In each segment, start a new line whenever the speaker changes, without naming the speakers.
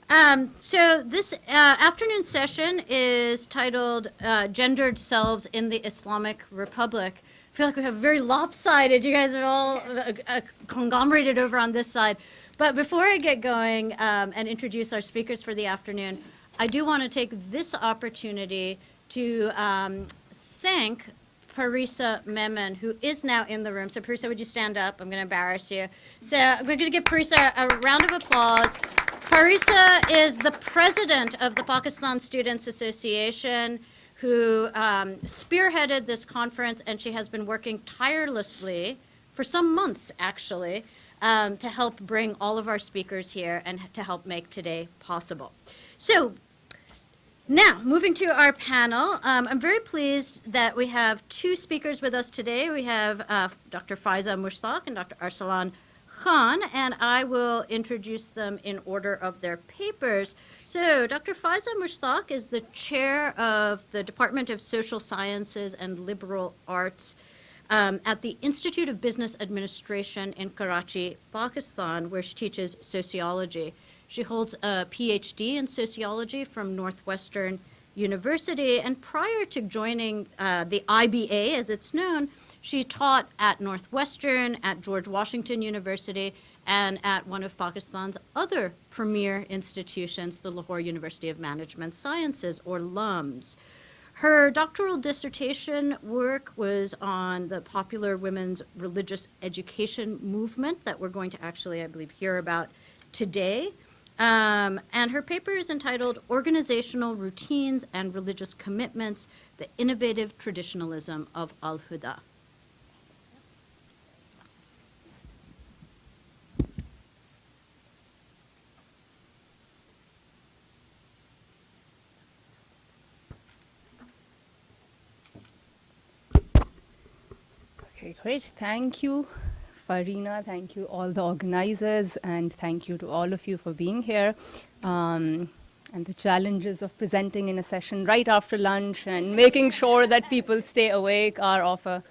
So this afternoon session is titled Gendered Selves in the Islamic Republic. I feel like we have very lopsided. You guys are all conglomerated over on this side. But before I get going and introduce our speakers for the afternoon, I do want to take this opportunity to thank Farina Mir, who is now in the room. So Farina, would you stand up? I'm going to embarrass you. So we're going to give Farina a round of applause. Farina is the president of the Pakistan Students Association, who spearheaded this conference, and she has been working tirelessly for some months, actually, to help bring all of our speakers here and to help make today possible. So now, moving to our panel, I'm very pleased that we have two speakers with us today. We have Dr. Faiza Mushtaq and Dr. Arsalan, and I will introduce them in order of their papers. So Dr. Faiza Mushtaq is the chair of the Department of Social Sciences and Liberal Arts at the Institute of Business Administration in Karachi, Pakistan, where she teaches sociology. She holds a PhD in sociology from Northwestern University, and prior to joining the IBA, as it's known, she taught at Northwestern, at George Washington University, and at one of Pakistan's other premier institutions, the Lahore University of Management Sciences, or LUMS. Her doctoral dissertation work was on the popular women's religious education movement that we're going to actually, I believe, hear about today. And her paper is entitled Organizational Routines and Religious Commitments, the Innovative Traditionalism of Al-Huda.
Okay, great. Thank you, Farina. Thank you, all the organizers, and thank you to all of you for being here. And the challenges of presenting in a session right after lunch and making sure that people stay awake are of a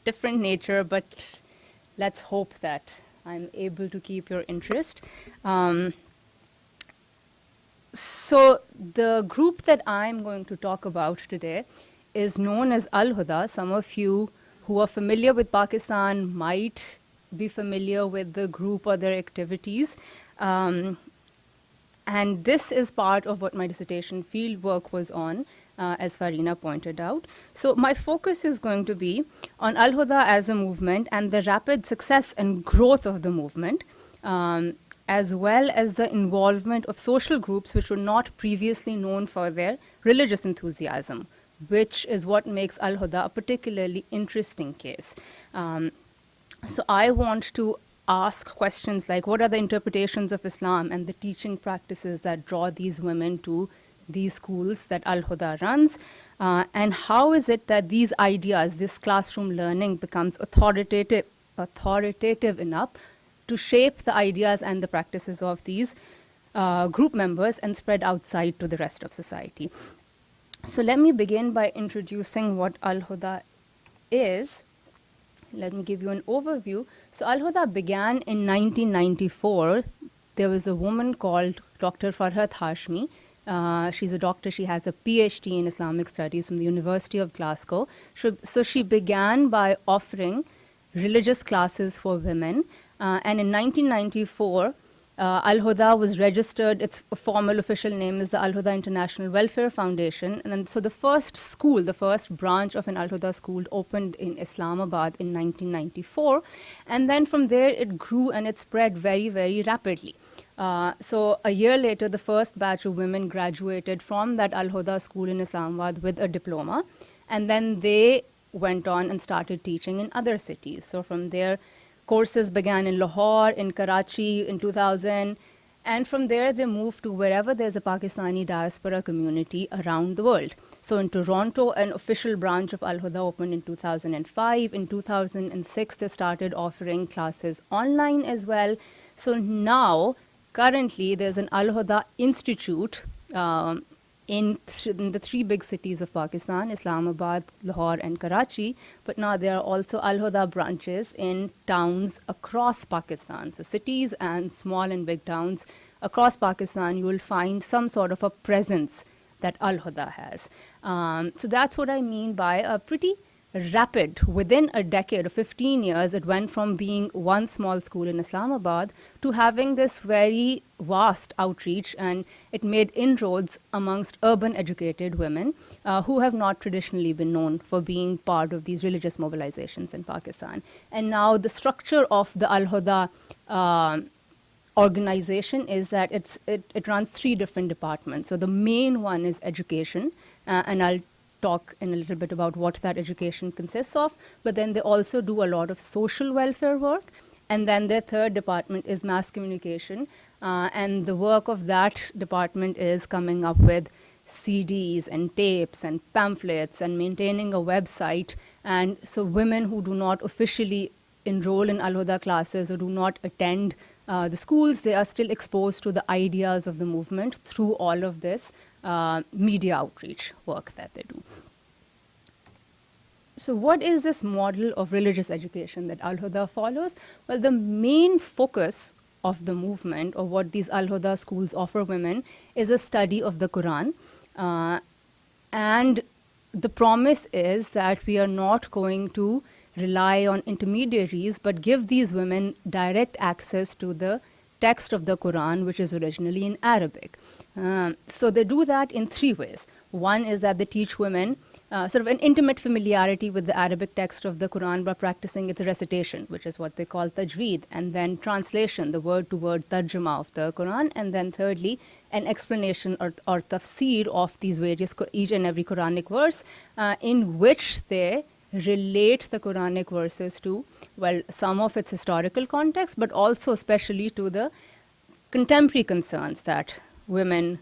different nature, but let's hope that I'm able to keep your interest. So the group that I'm going to talk about today is known as Al-Huda. Some of you who are familiar with Pakistan might be familiar with the group or their activities. And this is part of what my dissertation fieldwork was on, as Farina pointed out. So my focus is going to be on Al-Huda as a movement and the rapid success and growth of the movement, as well as the involvement of social groups which were not previously known for their religious enthusiasm, which is what makes Al-Huda a particularly interesting case. So I want to ask questions like, what are the interpretations of Islam and the teaching practices that draw these women to these schools that Al-Huda runs? And how is it that these ideas, this classroom learning, becomes authoritative enough to shape the ideas and the practices of these group members and spread outside to the rest of society? So let me begin by introducing what Al-Huda is. Let me give you an overview. So Al-Huda began in 1994. There was a woman called Dr. Farhat Hashmi. She's a doctor. She has a PhD in Islamic studies from the University of Glasgow. So she began by offering religious classes for women. And in 1994, Al-Huda was registered. Its formal official name is the Al-Huda International Welfare Foundation. And then, so the first school, the first branch of an Al-Huda school opened in Islamabad in 1994. And then from there, it grew and it spread very, very rapidly. So a year later, the first batch of women graduated from that Al-Huda school in Islamabad with a diploma. And then they went on and started teaching in other cities. So from there, courses began in Lahore, in Karachi in 2000, and from there they moved to wherever there's a Pakistani diaspora community around the world. So in Toronto, an official branch of Al-Huda opened in 2005. In 2006, they started offering classes online as well. So now, currently, there's an Al-Huda Institute in the three big cities of Pakistan, Islamabad, Lahore, and Karachi. But now there are also Al-Huda branches in towns across Pakistan. So cities and small and big towns across Pakistan, you will find some sort of a presence that Al-Huda has. So that's what I mean by a pretty rapid, within a decade of 15 years, it went from being one small school in Islamabad to having this very vast outreach, and it made inroads amongst urban educated women who have not traditionally been known for being part of these religious mobilizations in Pakistan. And now the structure of the Al-Huda organization is that it runs 3 different departments. So the main one is education, and I'll talk in a little bit about what that education consists of, but then they also do a lot of social welfare work. And then their third department is mass communication, and the work of that department is coming up with CDs and tapes and pamphlets and maintaining a website. And so women who do not officially enroll in Al-Huda classes or do not attend the schools, they are still exposed to the ideas of the movement through all of this media outreach work that they do. So what is this model of religious education that Al-Huda follows? Well, the main focus of the movement, or what these Al-Huda schools offer women, is a study of the Quran. And the promise is that we are not going to rely on intermediaries, but give these women direct access to the text of the Quran, which is originally in Arabic. So they do that in 3 ways. One is that they teach women sort of an intimate familiarity with the Arabic text of the Quran by practicing its recitation, which is what they call tajweed, and then translation, the word-to-word tarjuma of the Quran, and then thirdly, an explanation or tafsir of these various, each and every Quranic verse, in which they relate the Quranic verses to, well, some of its historical context, but also especially to the contemporary concerns that women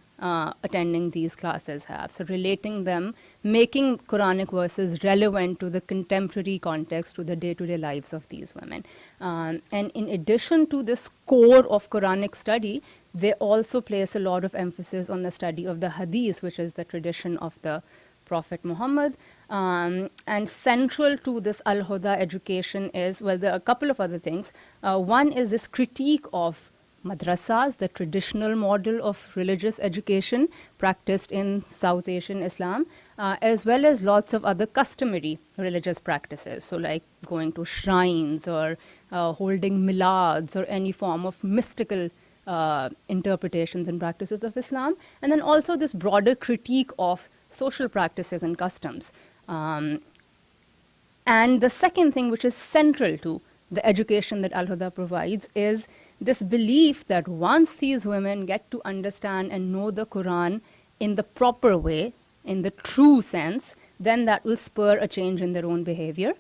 attending these classes have. So relating them, making Quranic verses relevant to the contemporary context, to the day-to-day lives of these women. And in addition to this core of Quranic study, they also place a lot of emphasis on the study of the Hadith, which is the tradition of the Prophet Muhammad. And central to this Al-Huda education is, well, there are a couple of other things. One is this critique of madrasas, the traditional model of religious education practiced in South Asian Islam, as well as lots of other customary religious practices. So like going to shrines or holding milads or any form of mystical interpretations and practices of Islam. And then also this broader critique of social practices and customs. And the second thing, which is central to the education that Al-Huda provides, is this belief that once these women get to understand and know the Quran in the proper way, in the true sense, then that will spur a change in their own behavior.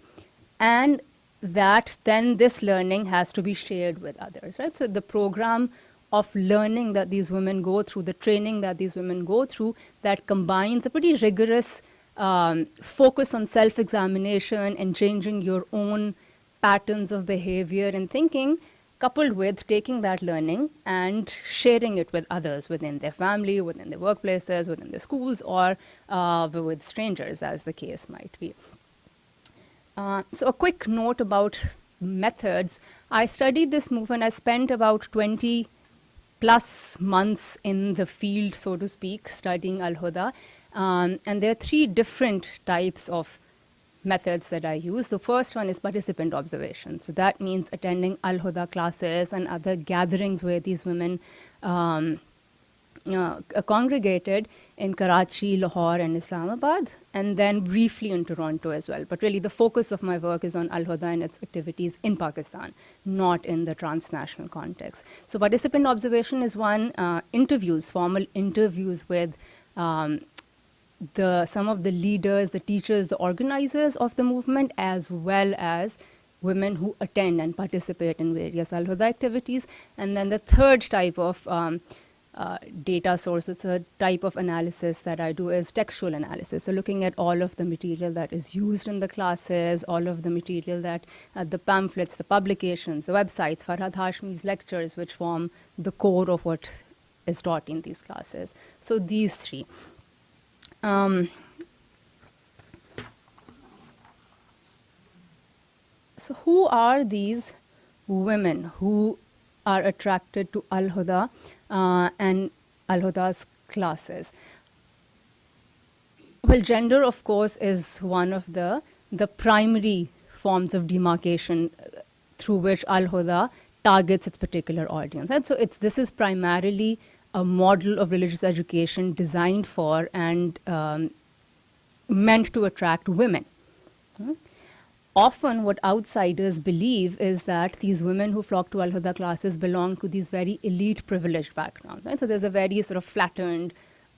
And that then this learning has to be shared with others, right? So the program of learning that these women go through, the training that these women go through, that combines a pretty rigorous focus on self-examination and changing your own patterns of behavior and thinking, coupled with taking that learning and sharing it with others within their family, within their workplaces, within their schools, or with strangers, as the case might be. So a quick note about methods. I studied this movement. I spent about 20 plus months in the field, so to speak, studying Al-Huda. And there are 3 different types of methods that I use. The first one is participant observation. So that means attending Al-Huda classes and other gatherings where these women congregated in Karachi, Lahore, and Islamabad, and then briefly in Toronto as well. But really the focus of my work is on Al-Huda and its activities in Pakistan, not in the transnational context. So participant observation is one. Interviews, formal interviews with some of the leaders, the teachers, the organizers of the movement, as well as women who attend and participate in various Al-Huda activities. And then the third type of data sources, the type of analysis that I do is textual analysis. So looking at all of the material that is used in the classes, all of the material that, the pamphlets, the publications, the websites, Farhad Hashmi's lectures, which form the core of what is taught in these classes. So these 3. So who are these women who are attracted to Al-Huda? and Al-Huda's classes. Well, gender, of course, is one of the primary forms of demarcation through which Al-Huda targets its particular audience. And so this is primarily a model of religious education designed for and meant to attract women. Often what outsiders believe is that these women who flock to Al-Huda classes belong to these very elite privileged backgrounds. Right? So there's a very sort of flattened,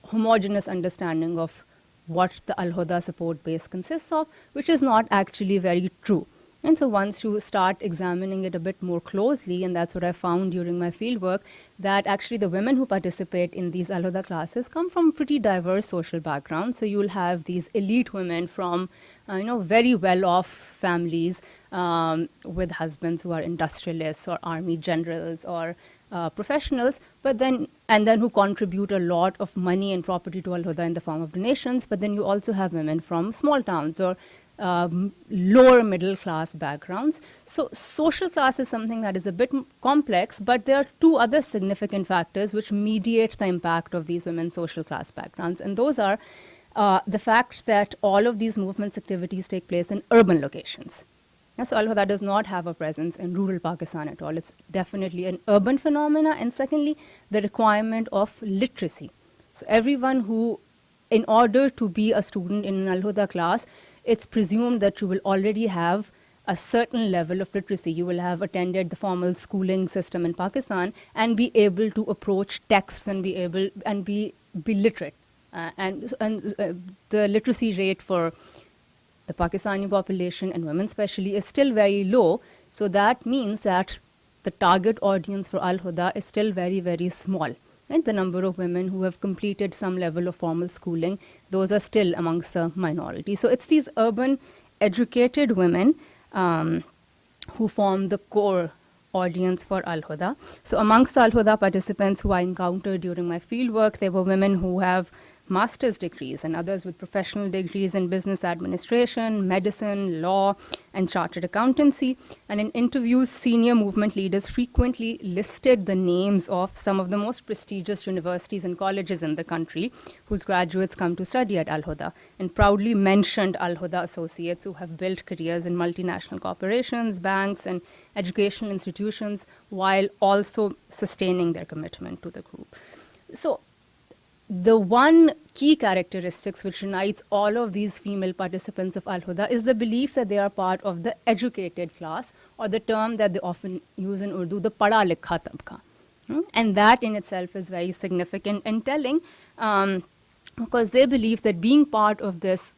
homogeneous understanding of what the Al-Huda support base consists of, which is not actually very true. And so once you start examining it a bit more closely, and that's what I found during my fieldwork, that actually the women who participate in these Al-Huda classes come from pretty diverse social backgrounds. So you'll have these elite women from, very well-off families with husbands who are industrialists or army generals or professionals, but then who contribute a lot of money and property to Al-Huda in the form of donations. But then you also have women from small towns or lower middle class backgrounds. So social class is something that is a bit complex, but there are two other significant factors which mediate the impact of these women's social class backgrounds. And those are the fact that all of these movements activities take place in urban locations. So Al-Huda does not have a presence in rural Pakistan at all. It's definitely an urban phenomena. And secondly, the requirement of literacy. So everyone who, in order to be a student in an Al-Huda class, it's presumed that you will already have a certain level of literacy. You will have attended the formal schooling system in Pakistan and be able to approach texts and be literate. And the literacy rate for the Pakistani population and women especially is still very low. So that means that the target audience for Al-Huda is still very, very small. And the number of women who have completed some level of formal schooling, those are still amongst the minority. So it's these urban, educated women who form the core audience for Al-Huda. So amongst the Al-Huda participants who I encountered during my fieldwork, there were women who have master's degrees and others with professional degrees in business administration, medicine, law, and chartered accountancy. And in interviews, senior movement leaders frequently listed the names of some of the most prestigious universities and colleges in the country whose graduates come to study at Al-Huda, and proudly mentioned Al-Huda associates who have built careers in multinational corporations, banks, and educational institutions while also sustaining their commitment to the group. So the one key characteristics which unites all of these female participants of Al-Huda is the belief that they are part of the educated class, or the term that they often use in Urdu, the pada likha tabka. And that in itself is very significant and telling, because they believe that being part of this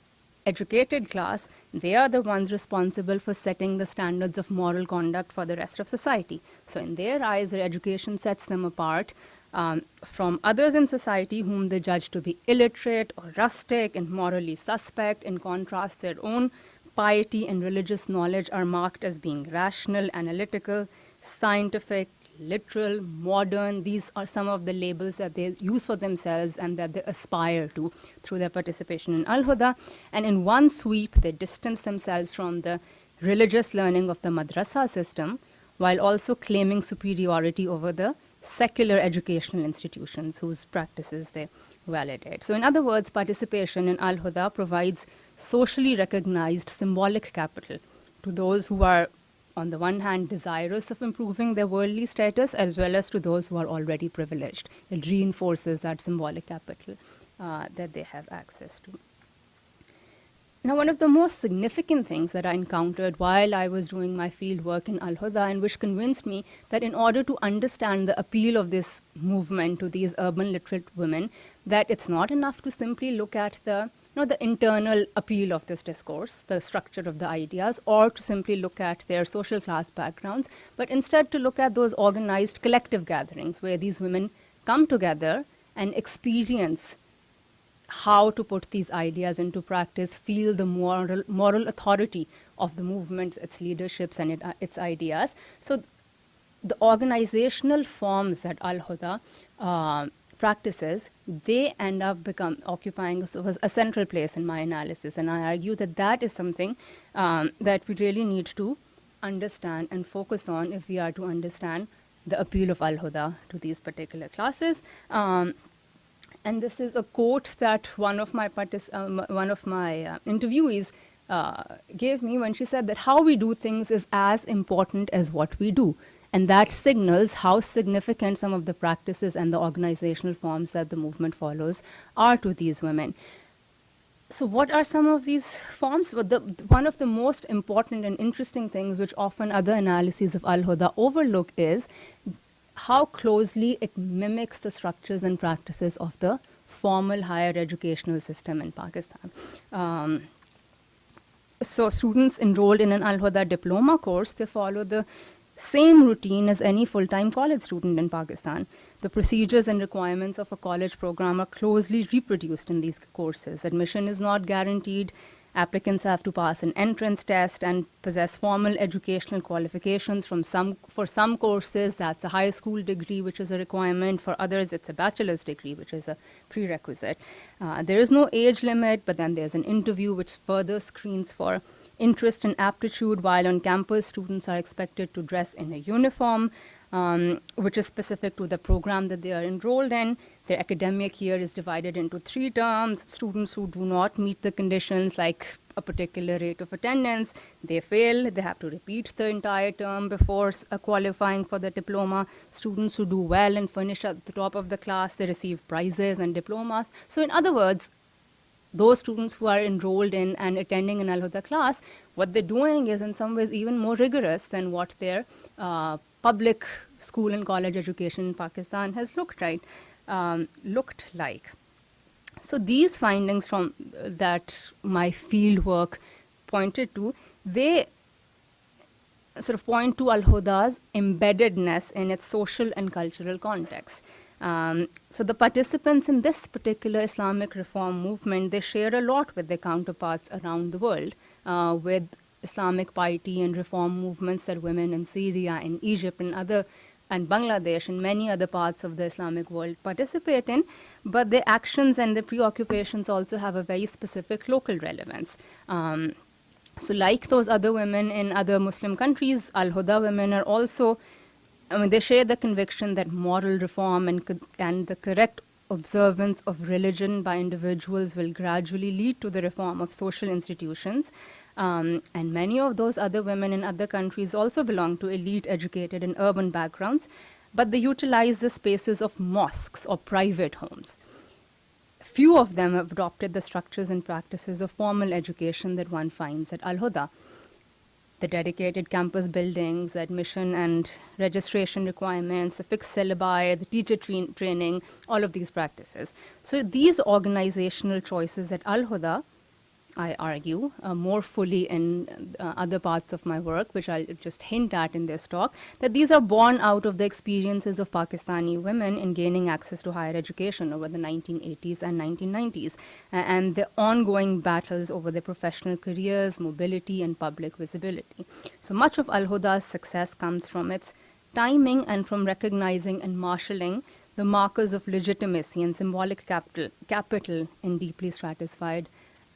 educated class, they are the ones responsible for setting the standards of moral conduct for the rest of society. So in their eyes, their education sets them apart from others in society whom they judge to be illiterate or rustic and morally suspect. In contrast, their own piety and religious knowledge are marked as being rational, analytical, scientific, literal, modern. These are some of the labels that they use for themselves and that they aspire to through their participation in Al-Huda. And in one sweep, they distance themselves from the religious learning of the madrasa system, while also claiming superiority over the secular educational institutions whose practices they validate. So in other words, participation in Al-Huda provides socially recognized symbolic capital to those who are, on the one hand, desirous of improving their worldly status, as well as to those who are already privileged. It reinforces that symbolic capital that they have access to. Now, one of the most significant things that I encountered while I was doing my field work in Al-Huda, and which convinced me that in order to understand the appeal of this movement to these urban literate women, that it's not enough to simply look at the internal appeal of this discourse, the structure of the ideas, or to simply look at their social class backgrounds, but instead to look at those organized collective gatherings where these women come together and experience how to put these ideas into practice, feel the moral authority of the movement, its leaderships, and its ideas. So the organizational forms that Al-Huda practices, they end up occupying a central place in my analysis. And I argue that that is something that we really need to understand and focus on if we are to understand the appeal of Al-Huda to these particular classes. And this is a quote that one of my interviewees gave me when she said that how we do things is as important as what we do. And that signals how significant some of the practices and the organizational forms that the movement follows are to these women. So what are some of these forms? Well, one of the most important and interesting things which often other analyses of Al-Huda overlook is how closely it mimics the structures and practices of the formal higher educational system in Pakistan. So students enrolled in an Al-Huda diploma course, they follow the same routine as any full-time college student in Pakistan. The procedures and requirements of a college program are closely reproduced in these courses. Admission is not guaranteed. Applicants have to pass an entrance test and possess formal educational qualifications for some courses. That's a high school degree, which is a requirement. For others, it's a bachelor's degree, which is a prerequisite. There is no age limit, but then there's an interview which further screens for interest and aptitude, while on campus, students are expected to dress in a uniform, which is specific to the program that they are enrolled in. Their academic year is divided into 3 terms. Students who do not meet the conditions, like a particular rate of attendance, they fail. They have to repeat the entire term before qualifying for the diploma. Students who do well and finish at the top of the class, they receive prizes and diplomas. So in other words, those students who are enrolled in and attending an Al-Huda class, what they're doing is in some ways even more rigorous than what their public school and college education in Pakistan has looked like. So these findings from that my field work pointed to, they sort of point to Al-Huda's embeddedness in its social and cultural context. So the participants in this particular Islamic reform movement, they share a lot with their counterparts around the world, with Islamic piety and reform movements that women in Syria, in Egypt, and Bangladesh, and many other parts of the Islamic world participate in. But their actions and their preoccupations also have a very specific local relevance. So like those other women in other Muslim countries, Al-Huda women are also, they share the conviction that moral reform and the correct observance of religion by individuals will gradually lead to the reform of social institutions. And many of those other women in other countries also belong to elite, educated, and urban backgrounds, but they utilize the spaces of mosques or private homes. Few of them have adopted the structures and practices of formal education that one finds at Al-Huda. The dedicated campus buildings, the admission and registration requirements, the fixed syllabi, the teacher training, all of these practices. So these organizational choices at Al-Huda, I argue, more fully in other parts of my work, which I'll just hint at in this talk, that these are born out of the experiences of Pakistani women in gaining access to higher education over the 1980s and 1990s, and the ongoing battles over their professional careers, mobility, and public visibility. So much of Al-Huda's success comes from its timing and from recognizing and marshalling the markers of legitimacy and symbolic capital in deeply stratified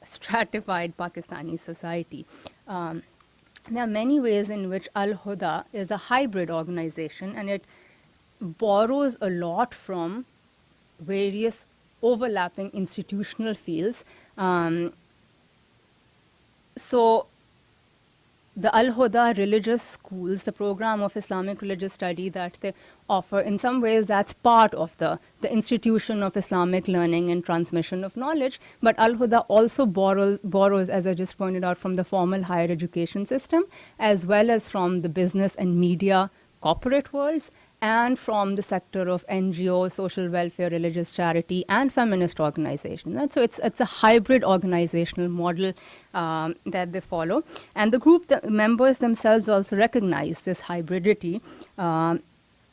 Pakistani society. There are many ways in which Al-Huda is a hybrid organization, and it borrows a lot from various overlapping institutional fields. So the Al-Huda religious schools, the program of Islamic religious study that they offer, in some ways that's part of the institution of Islamic learning and transmission of knowledge. But Al-Huda also borrows, as I just pointed out, from the formal higher education system, as well as from the business and media corporate worlds, and from the sector of NGO, social welfare, religious charity, and feminist organizations. And so it's a hybrid organizational model that they follow. And the group members themselves also recognize this hybridity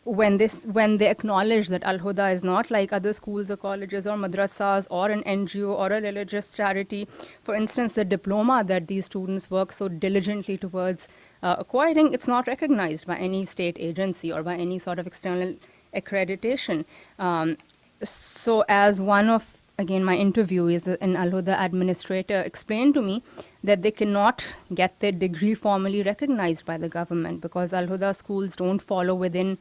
when they acknowledge that Al-Huda is not like other schools or colleges or madrasas or an NGO or a religious charity. For instance, the diploma that these students work so diligently towards acquiring, it's not recognized by any state agency or by any sort of external accreditation. So as one of, again, my interviewees, an Al-Huda administrator, explained to me that they cannot get their degree formally recognized by the government because Al-Huda schools don't follow within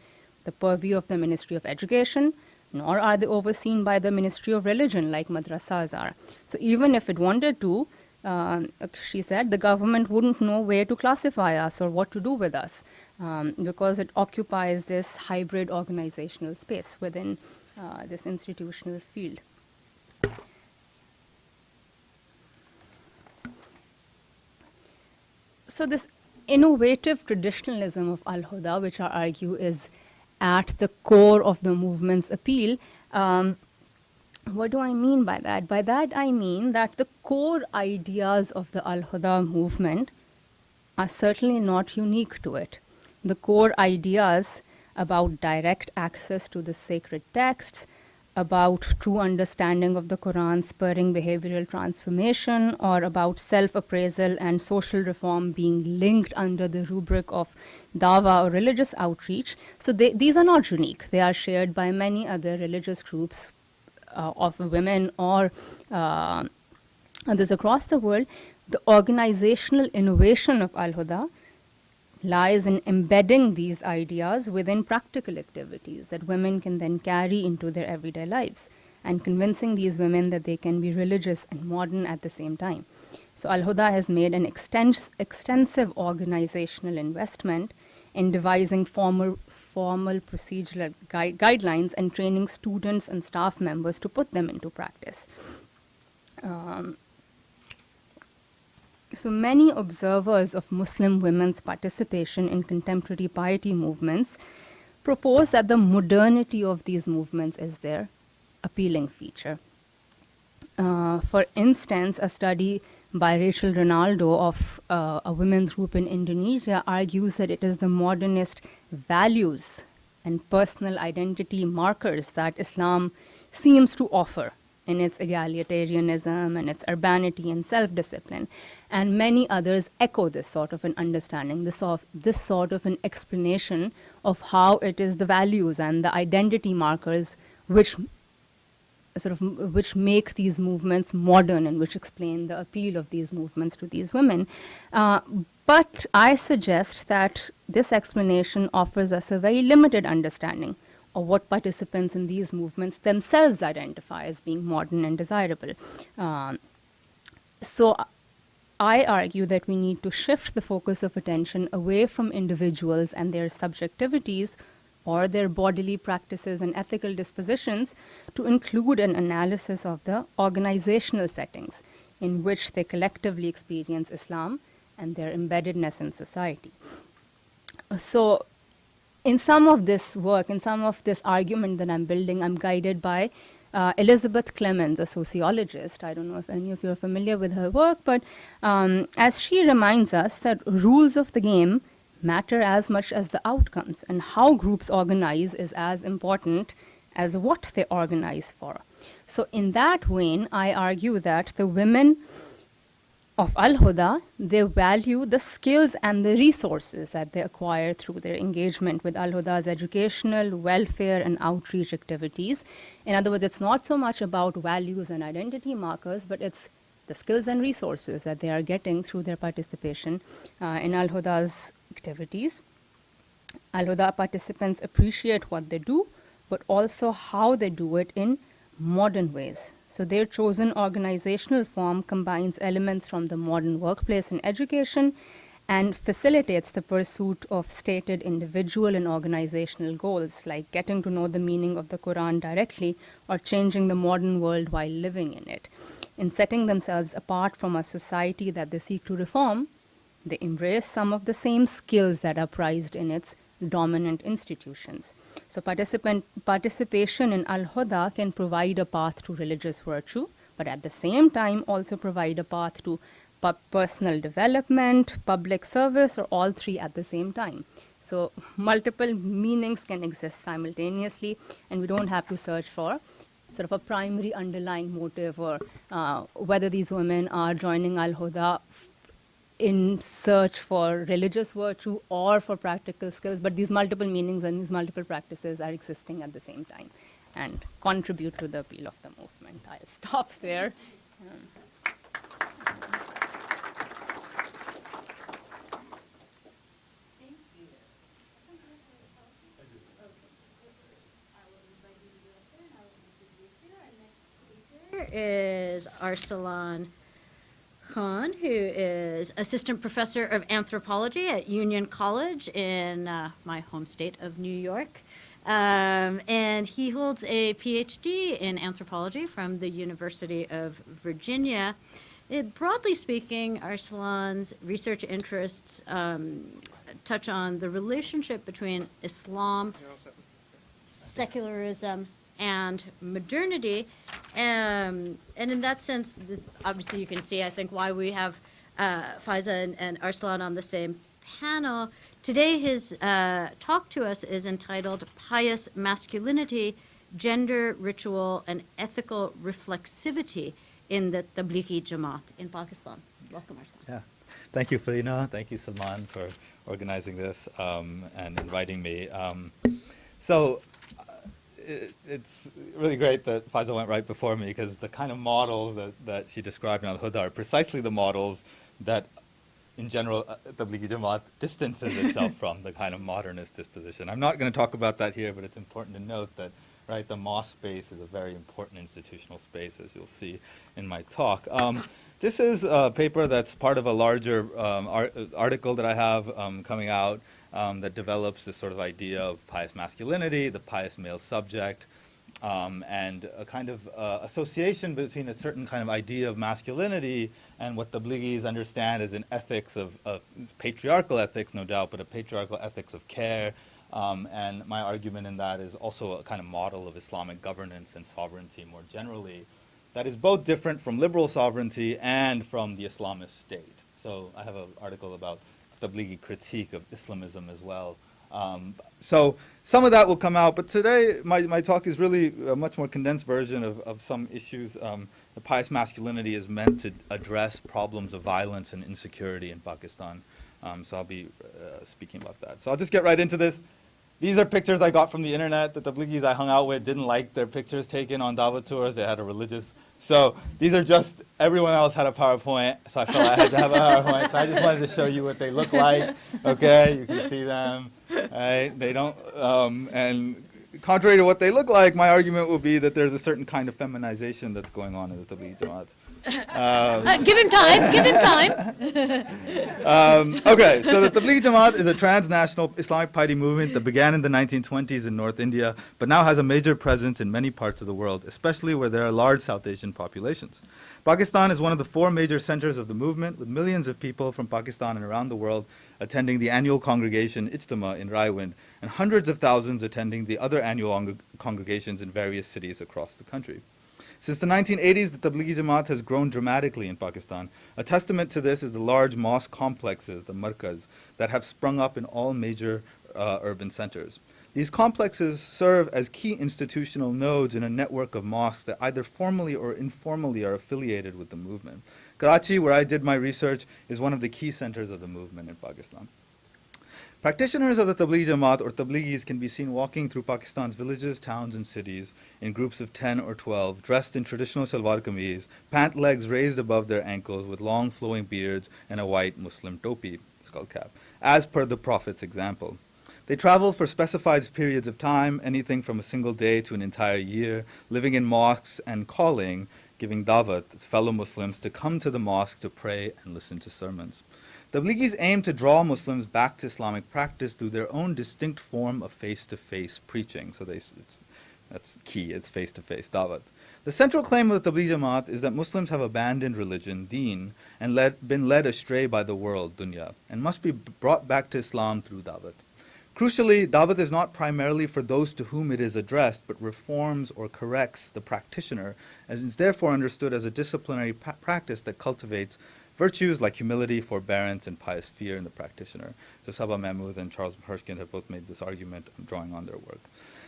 the purview of the Ministry of Education, nor are they overseen by the Ministry of Religion like madrasas are. So even if it wanted to, she said, the government wouldn't know where to classify us or what to do with us, because it occupies this hybrid organizational space within this institutional field. So this innovative traditionalism of Al-Huda, which I argue is at the core of the movement's appeal, what do I mean by that? By that I mean that the core ideas of the Al-Huda movement are certainly not unique to it. The core ideas about direct access to the sacred texts, about true understanding of the Quran spurring behavioral transformation, or about self-appraisal and social reform being linked under the rubric of dawah or religious outreach. So these are not unique. They are shared by many other religious groups of women or others across the world. The organizational innovation of Al-Huda lies in embedding these ideas within practical activities that women can then carry into their everyday lives, and convincing these women that they can be religious and modern at the same time. So Al-Huda has made an extensive organizational investment in devising formal procedural guidelines and training students and staff members to put them into practice. So many observers of Muslim women's participation in contemporary piety movements propose that the modernity of these movements is their appealing feature. For instance, a study by Rachel Ronaldo of a women's group in Indonesia argues that it is the modernist values and personal identity markers that Islam seems to offer in its egalitarianism and its urbanity and self-discipline. And many others echo this sort of an understanding, this sort of an explanation of how it is the values and the identity markers which make these movements modern and which explain the appeal of these movements to these women. But I suggest that this explanation offers us a very limited understanding of what participants in these movements themselves identify as being modern and desirable. So I argue that we need to shift the focus of attention away from individuals and their subjectivities or their bodily practices and ethical dispositions to include an analysis of the organizational settings in which they collectively experience Islam and their embeddedness in society. So in some of this work, in some of this argument that I'm building, I'm guided by Elizabeth Clemens, a sociologist. I don't know if any of you are familiar with her work, but as she reminds us that rules of the game matter as much as the outcomes, and how groups organize is as important as what they organize for. So in that vein, I argue that the women of Al-Huda, they value the skills and the resources that they acquire through their engagement with Al-Huda's educational, welfare, and outreach activities. In other words, it's not so much about values and identity markers, but it's the skills and resources that they are getting through their participation in Al-Huda's activities. Al-Huda participants appreciate what they do, but also how they do it in modern ways. So their chosen organizational form combines elements from the modern workplace and education and facilitates the pursuit of stated individual and organizational goals, like getting to know the meaning of the Quran directly or changing the modern world while living in it. In setting themselves apart from a society that they seek to reform, they embrace some of the same skills that are prized in its dominant institutions. So participation in Al-Huda can provide a path to religious virtue, but at the same time also provide a path to personal development, public service, or all three at the same time. So multiple meanings can exist simultaneously, and we don't have to search for sort of a primary underlying motive or whether these women are joining Al-Huda in search for religious virtue or for practical skills, but these multiple meanings and these multiple practices are existing at the same time and contribute to the appeal of the movement. I'll stop there.
is Arsalan Khan, who is assistant professor of anthropology at Union College in my home state of New York. And he holds a PhD in anthropology from the University of Virginia. Broadly speaking, Arsalan's research interests touch on the relationship between Islam, secularism, and modernity. And in that sense, this, obviously you can see, I think, why we have Faiza and Arsalan on the same panel. Today his talk to us is entitled Pious Masculinity, Gender, Ritual, and Ethical Reflexivity in the Tablighi Jamaat in Pakistan. Welcome, Arsalan.
Yeah. Thank you, Farina. Thank you, Salman, for organizing this and inviting me. It's really great that Faiza went right before me, because the kind of models that she described in Al-Huda are precisely the models that, in general, Tablighi Jamaat distances itself from, the kind of modernist disposition. I'm not going to talk about that here, but it's important to note that, right, the mosque space is a very important institutional space, as you'll see in my talk. This is a paper that's part of a larger article that I have coming out that develops this sort of idea of pious masculinity, the pious male subject, and a kind of association between a certain kind of idea of masculinity and what the Tablighis understand as an ethics of patriarchal ethics, no doubt, but a patriarchal ethics of care. And my argument in that is also a kind of model of Islamic governance and sovereignty more generally that is both different from liberal sovereignty and from the Islamist state. So I have an article about Tablighi critique of Islamism as well. So some of that will come out, but today my talk is really a much more condensed version of some issues. The pious masculinity is meant to address problems of violence and insecurity in Pakistan. So I'll be speaking about that. So I'll just get right into this. These are pictures I got from the internet. The Tablighis I hung out with didn't like their pictures taken on Dawah tours. They had a religious. So these are just, everyone else had a PowerPoint, so I felt I had to have a PowerPoint. So I just wanted to show you what they look like. Okay, you can see them. Right? They don't, and contrary to what they look like, my argument will be that there's a certain kind of feminization that's going on in the Tablighi Jamaat.
Give him time, give him time.
Okay, so the Tablighi Jamaat is a transnational Islamic piety movement that began in the 1920s in North India, but now has a major presence in many parts of the world, especially where there are large South Asian populations. Pakistan is one of the 4 major centers of the movement, with millions of people from Pakistan and around the world attending the annual congregation Ijtima in Raiwind, and hundreds of thousands attending the other annual congregations in various cities across the country. Since the 1980s, the Tablighi Jamaat has grown dramatically in Pakistan. A testament to this is the large mosque complexes, the markaz, that have sprung up in all major urban centers. These complexes serve as key institutional nodes in a network of mosques that either formally or informally are affiliated with the movement. Karachi, where I did my research, is one of the key centers of the movement in Pakistan. Practitioners of the Tablighi Jamaat, or Tablighis, can be seen walking through Pakistan's villages, towns, and cities in groups of 10 or 12, dressed in traditional salwar kameez, pant legs raised above their ankles with long flowing beards and a white Muslim topi, skull cap, as per the Prophet's example. They travel for specified periods of time, anything from a single day to an entire year, living in mosques and calling, giving dawat to fellow Muslims to come to the mosque to pray and listen to sermons. Tablighis aim to draw Muslims back to Islamic practice through their own distinct form of face-to-face preaching. So that's key, it's face-to-face dawat. The central claim of the Tablighi Jamaat is that Muslims have abandoned religion, deen, and been led astray by the world, dunya, and must be brought back to Islam through dawat. Crucially, dawat is not primarily for those to whom it is addressed, but reforms or corrects the practitioner, and is therefore understood as a disciplinary practice that cultivates virtues like humility, forbearance, and pious fear in the practitioner. So Saba Mahmood and Charles Hershkin have both made this argument. I'm drawing on their work.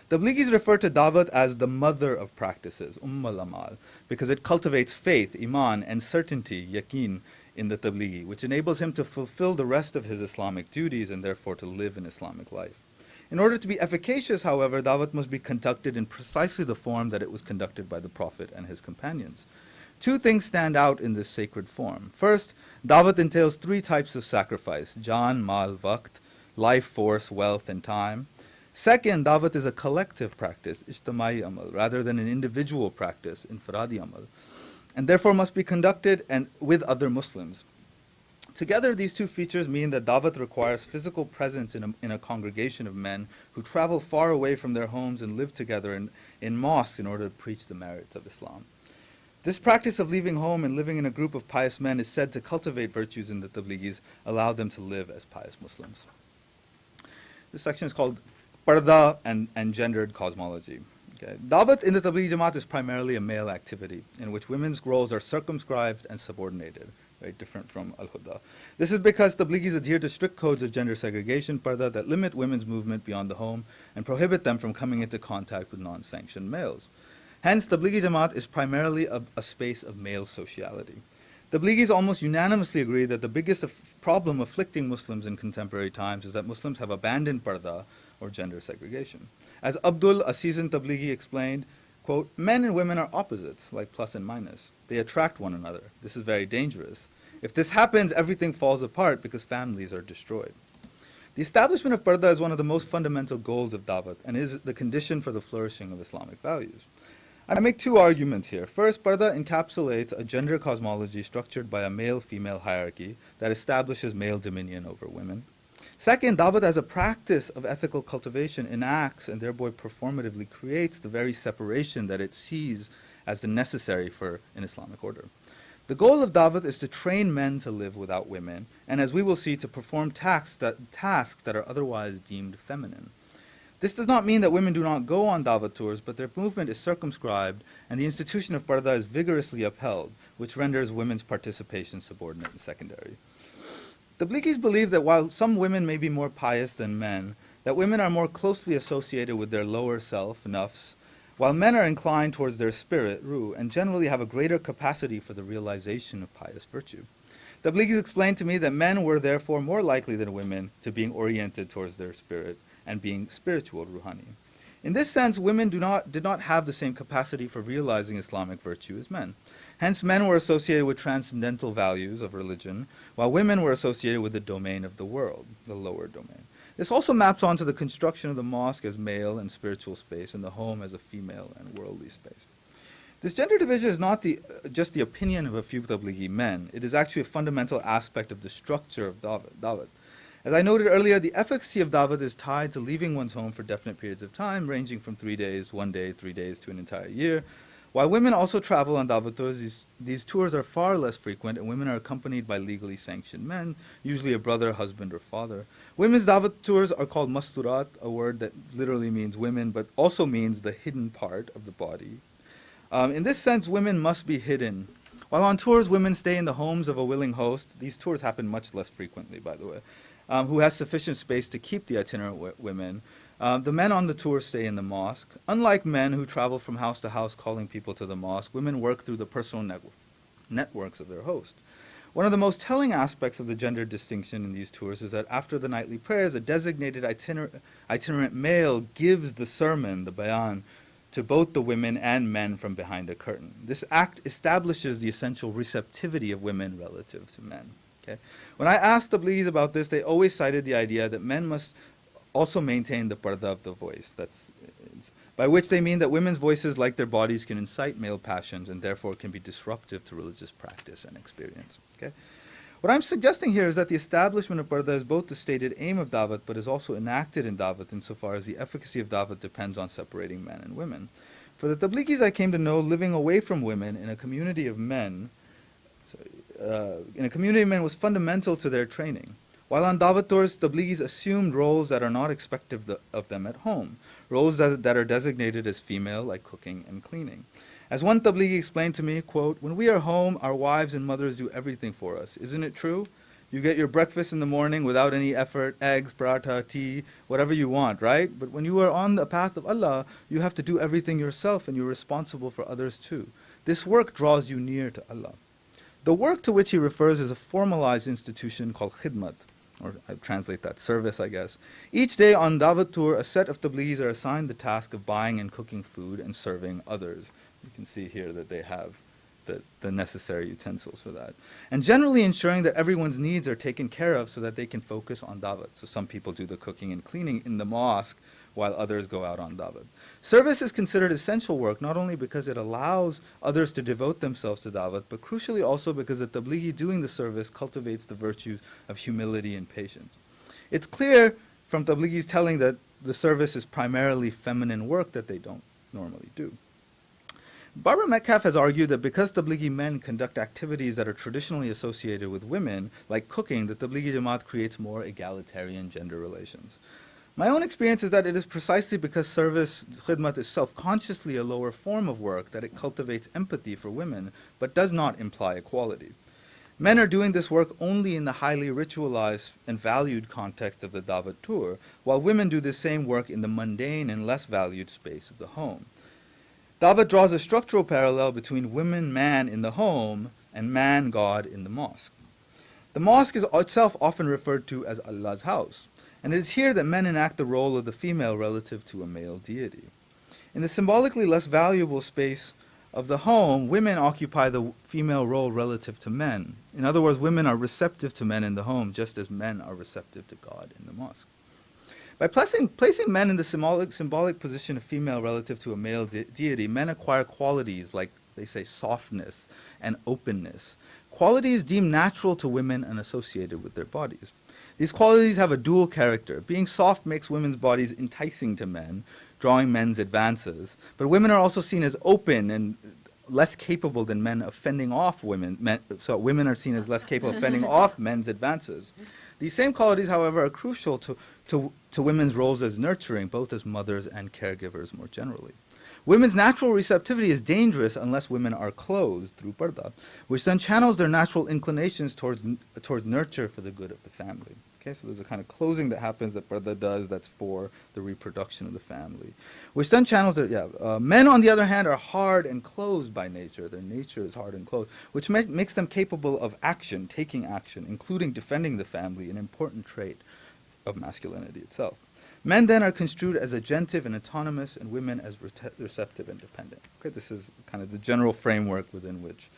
Tablighis refer to dawat as the mother of practices, al-amal, because it cultivates faith, iman, and certainty, yaqeen, in the tablighi, which enables him to fulfill the rest of his Islamic duties and therefore to live an Islamic life. In order to be efficacious, however, dawat must be conducted in precisely the form that it was conducted by the Prophet and his companions. 2 things stand out in this sacred form. First, dawat entails 3 types of sacrifice: jaan, mal, waqt, life, force, wealth, and time. Second, dawat is a collective practice, ijtimai amal, rather than an individual practice, infiradi amal, and therefore must be conducted with other Muslims. Together, these two features mean that dawat requires physical presence in a congregation of men who travel far away from their homes and live together in mosques in order to preach the merits of Islam. This practice of leaving home and living in a group of pious men is said to cultivate virtues in the Tablighis, allow them to live as pious Muslims. This section is called Parda and gendered cosmology. Okay. Dawat in the Tablighi Jamaat is primarily a male activity in which women's roles are circumscribed and subordinated, very different from Al-Huda. This is because Tablighis adhere to strict codes of gender segregation, parda, that limit women's movement beyond the home and prohibit them from coming into contact with non-sanctioned males. Hence, Tablighi Jamaat is primarily a space of male sociality. Tablighis almost unanimously agree that the biggest problem afflicting Muslims in contemporary times is that Muslims have abandoned parda, or gender segregation. As Abdul, a seasoned Tablighi, explained, quote, men and women are opposites, like plus and minus. They attract one another. This is very dangerous. If this happens, everything falls apart because families are destroyed. The establishment of parda is one of the most fundamental goals of dawat and is the condition for the flourishing of Islamic values. I make two arguments here. First, parda encapsulates a gender cosmology structured by a male-female hierarchy that establishes male dominion over women. Second, dawat as a practice of ethical cultivation enacts and thereby performatively creates the very separation that it sees as the necessary for an Islamic order. The goal of dawat is to train men to live without women, and as we will see, to perform tasks that are otherwise deemed feminine. This does not mean that women do not go on dawat tours, but their movement is circumscribed, and the institution of parda is vigorously upheld, which renders women's participation subordinate and secondary. The Tablighis believe that while some women may be more pious than men, that women are more closely associated with their lower self, nafs, while men are inclined towards their spirit, ruh, and generally have a greater capacity for the realization of pious virtue. The Tablighis explained to me that men were therefore more likely than women to being oriented towards their spirit and being spiritual, ruhani. In this sense, women did not have the same capacity for realizing Islamic virtue as men. Hence, men were associated with transcendental values of religion, while women were associated with the domain of the world, the lower domain. This also maps onto the construction of the mosque as male and spiritual space, and the home as a female and worldly space. This gender division is not just the opinion of a few Tablighi men. It is actually a fundamental aspect of the structure of dawat. As I noted earlier, the efficacy of dawat is tied to leaving one's home for definite periods of time, ranging from 3 days, 1 day, 3 days, to an entire year. While women also travel on dawat tours, these tours are far less frequent, and women are accompanied by legally sanctioned men, usually a brother, husband, or father. Women's dawat tours are called masturat, a word that literally means women, but also means the hidden part of the body. In this sense, women must be hidden. While on tours, women stay in the homes of a willing host. These tours happen much less frequently, by the way, who has sufficient space to keep the itinerant women. The men on the tour stay in the mosque. Unlike men who travel from house to house calling people to the mosque, women work through the personal networks of their host. One of the most telling aspects of the gender distinction in these tours is that after the nightly prayers, a designated itinerant male gives the sermon, the bayan, to both the women and men from behind a curtain. This act establishes the essential receptivity of women relative to men. Okay? When I asked the Tablighis about this, they always cited the idea that men must also maintain the parda of the voice, by which they mean that women's voices, like their bodies, can incite male passions and therefore can be disruptive to religious practice and experience. Okay? What I'm suggesting here is that the establishment of parda is both the stated aim of dawat, but is also enacted in dawat insofar as the efficacy of dawat depends on separating men and women. For the Tablighis I came to know, living away from women in a community of men, was fundamental to their training. While on dawat tours, Tablighis assumed roles that are not expected of them at home, roles that are designated as female, like cooking and cleaning. As one Tablighi explained to me, quote, when we are home, our wives and mothers do everything for us. Isn't it true? You get your breakfast in the morning without any effort, eggs, paratha, tea, whatever you want, right? But when you are on the path of Allah, you have to do everything yourself, and you're responsible for others too. This work draws you near to Allah. The work to which he refers is a formalized institution called khidmat, or I translate that service, I guess. Each day on dawat tour, a set of Tablighis are assigned the task of buying and cooking food and serving others. You can see here that they have the necessary utensils for that. And generally ensuring that everyone's needs are taken care of so that they can focus on dawat. So some people do the cooking and cleaning in the mosque, while others go out on dawat. Service is considered essential work not only because it allows others to devote themselves to dawat, but crucially also because the tablighi doing the service cultivates the virtues of humility and patience. It's clear from tablighi's telling that the service is primarily feminine work that they don't normally do. Barbara Metcalf has argued that because Tablighi men conduct activities that are traditionally associated with women, like cooking, the Tablighi Jamaat creates more egalitarian gender relations. My own experience is that it is precisely because service, khidmat, is self-consciously a lower form of work that it cultivates empathy for women, but does not imply equality. Men are doing this work only in the highly ritualized and valued context of the Dawat tour, while women do the same work in the mundane and less valued space of the home. Dawat draws a structural parallel between women, man in the home and man, God in the mosque. The mosque is itself often referred to as Allah's house, and it is here that men enact the role of the female relative to a male deity. In the symbolically less valuable space of the home, women occupy the female role relative to men. In other words, women are receptive to men in the home just as men are receptive to God in the mosque. By placing men in the symbolic position of female relative to a male deity, men acquire qualities like, they say, softness and openness, qualities deemed natural to women and associated with their bodies. These qualities have a dual character. Being soft makes women's bodies enticing to men, drawing men's advances, but women are also seen as open and less capable than men of fending off women, so women are seen as less capable of fending off men's advances. These same qualities, however, are crucial to women's roles as nurturing, both as mothers and caregivers more generally. Women's natural receptivity is dangerous unless women are closed through parda, which then channels their natural inclinations towards nurture for the good of the family. Okay, so there's a kind of closing that happens that parda does that's for the reproduction of the family, which then channels their, men, on the other hand, are hard and closed by nature. Their nature is hard and closed, which makes them capable of action, taking action, including defending the family, an important trait of masculinity itself. Men then are construed as agentive and autonomous, and women as receptive and dependent. Okay, this is kind of the general framework within which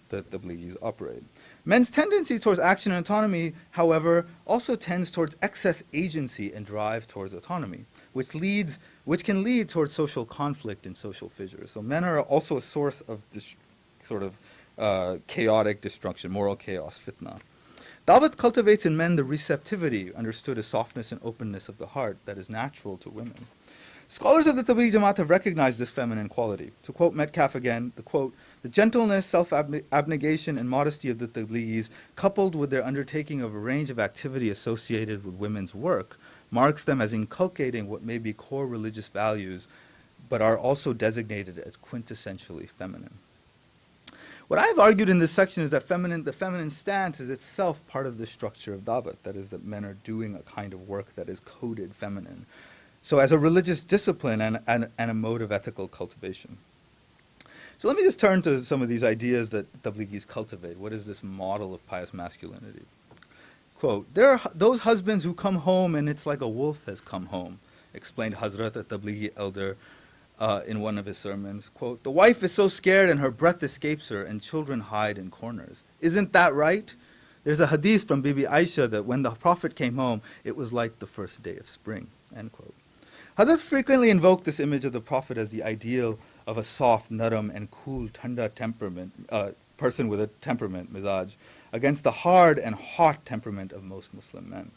the Tablighis operate. Men's tendency towards action and autonomy, however, also tends towards excess agency and drive towards autonomy, which can lead towards social conflict and social fissures. So men are also a source of this sort of chaotic destruction, moral chaos, fitna. Dawat cultivates in men the receptivity, understood as softness and openness of the heart, that is natural to women. Scholars of the Tablighi Jamaat have recognized this feminine quality. To quote Metcalf again, the gentleness, self-abnegation, and modesty of the Tablighis, coupled with their undertaking of a range of activity associated with women's work, marks them as inculcating what may be core religious values, but are also designated as quintessentially feminine. What I have argued in this section is that the feminine stance is itself part of the structure of Dawat, that is, that men are doing a kind of work that is coded feminine. So as a religious discipline and a mode of ethical cultivation. So let me just turn to some of these ideas that Tablighis cultivate. What is this model of pious masculinity? Quote, there are those husbands who come home and it's like a wolf has come home, explained Hazrat, a Tablighi elder, in one of his sermons. Quote, the wife is so scared and her breath escapes her and children hide in corners. Isn't that right? There's a hadith from Bibi Aisha that when the Prophet came home, it was like the first day of spring, end quote. Hazrat frequently invoked this image of the Prophet as the ideal of a soft, naram, and cool, thanda temperament, person with a temperament, mizaj, against the hard and hot temperament of most Muslim men.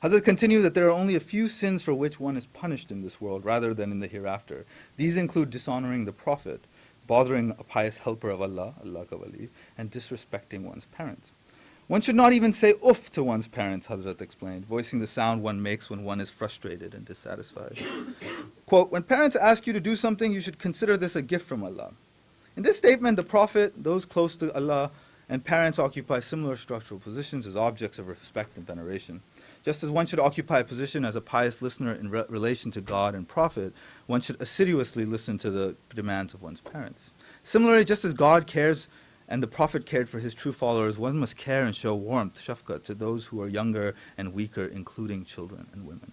Hazrat continued that there are only a few sins for which one is punished in this world rather than in the hereafter. These include dishonoring the Prophet, bothering a pious helper of Allah, Allah ka wali, and disrespecting one's parents. One should not even say uff to one's parents, Hazrat explained, voicing the sound one makes when one is frustrated and dissatisfied. Quote, when parents ask you to do something, you should consider this a gift from Allah. In this statement, the Prophet, those close to Allah, and parents occupy similar structural positions as objects of respect and veneration. Just as one should occupy a position as a pious listener in relation to God and Prophet, one should assiduously listen to the demands of one's parents. Similarly, just as God cares and the Prophet cared for his true followers, one must care and show warmth, shafqat, to those who are younger and weaker, including children and women.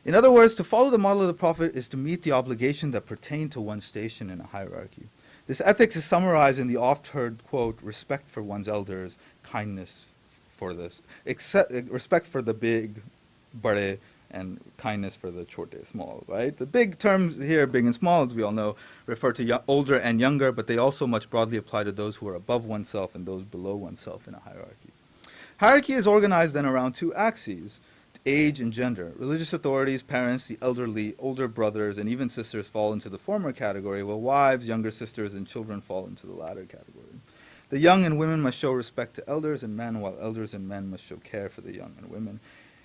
In other words, to follow the model of the Prophet is to meet the obligation that pertain to one's station in a hierarchy. This ethics is summarized in the oft-heard quote, respect for one's elders, kindness for this, respect for the big, bade, and kindness for the chote small, right? The big terms here, big and small, as we all know, refer to older and younger, but they also much broadly apply to those who are above oneself and those below oneself in a hierarchy. Hierarchy is organized then around two axes, age and gender. Religious authorities, parents, the elderly, older brothers, and even sisters fall into the former category, while wives, younger sisters, and children fall into the latter category. The young and women must show respect to elders and men, while elders and men must show care for the young and women.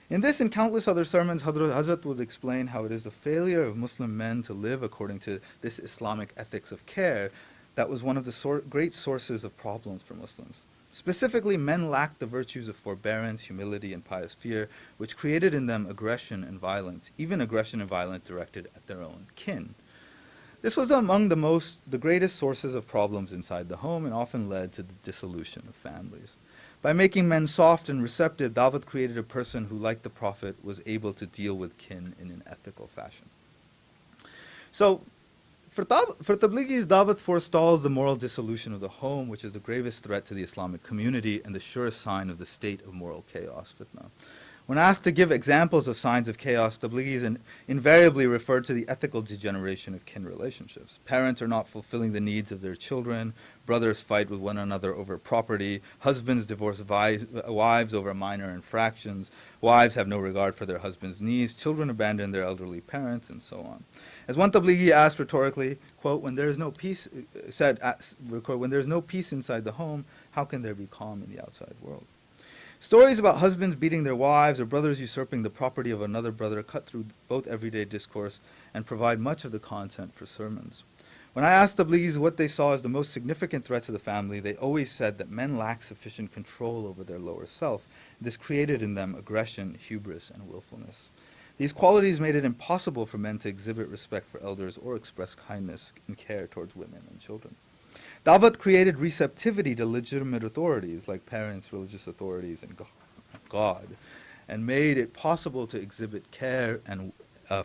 In this and countless other sermons, Hazrat would explain how it is the failure of Muslim men to live according to this Islamic ethics of care that was one of the great sources of problems for Muslims. Specifically, men lacked the virtues of forbearance, humility, and pious fear, which created in them aggression and violence, even aggression and violence directed at their own kin. This was among the greatest sources of problems inside the home and often led to the dissolution of families. By making men soft and receptive, Dawat created a person who, like the Prophet, was able to deal with kin in an ethical fashion. So, for Tablighis, Dawat forestalls the moral dissolution of the home, which is the gravest threat to the Islamic community and the surest sign of the state of moral chaos, fitna. When asked to give examples of signs of chaos, Tablighis invariably refer to the ethical degeneration of kin relationships. Parents are not fulfilling the needs of their children, brothers fight with one another over property, husbands divorce wives over minor infractions, wives have no regard for their husband's needs, children abandon their elderly parents, and so on. As one Tablighi asked rhetorically, quote, when there is no peace, when there is no peace inside the home, how can there be calm in the outside world? Stories about husbands beating their wives or brothers usurping the property of another brother cut through both everyday discourse and provide much of the content for sermons. When I asked Tablighis what they saw as the most significant threat to the family, they always said that men lack sufficient control over their lower self. This created in them aggression, hubris, and willfulness. These qualities made it impossible for men to exhibit respect for elders or express kindness and care towards women and children. Dawat created receptivity to legitimate authorities like parents, religious authorities, and God, and made it possible to exhibit care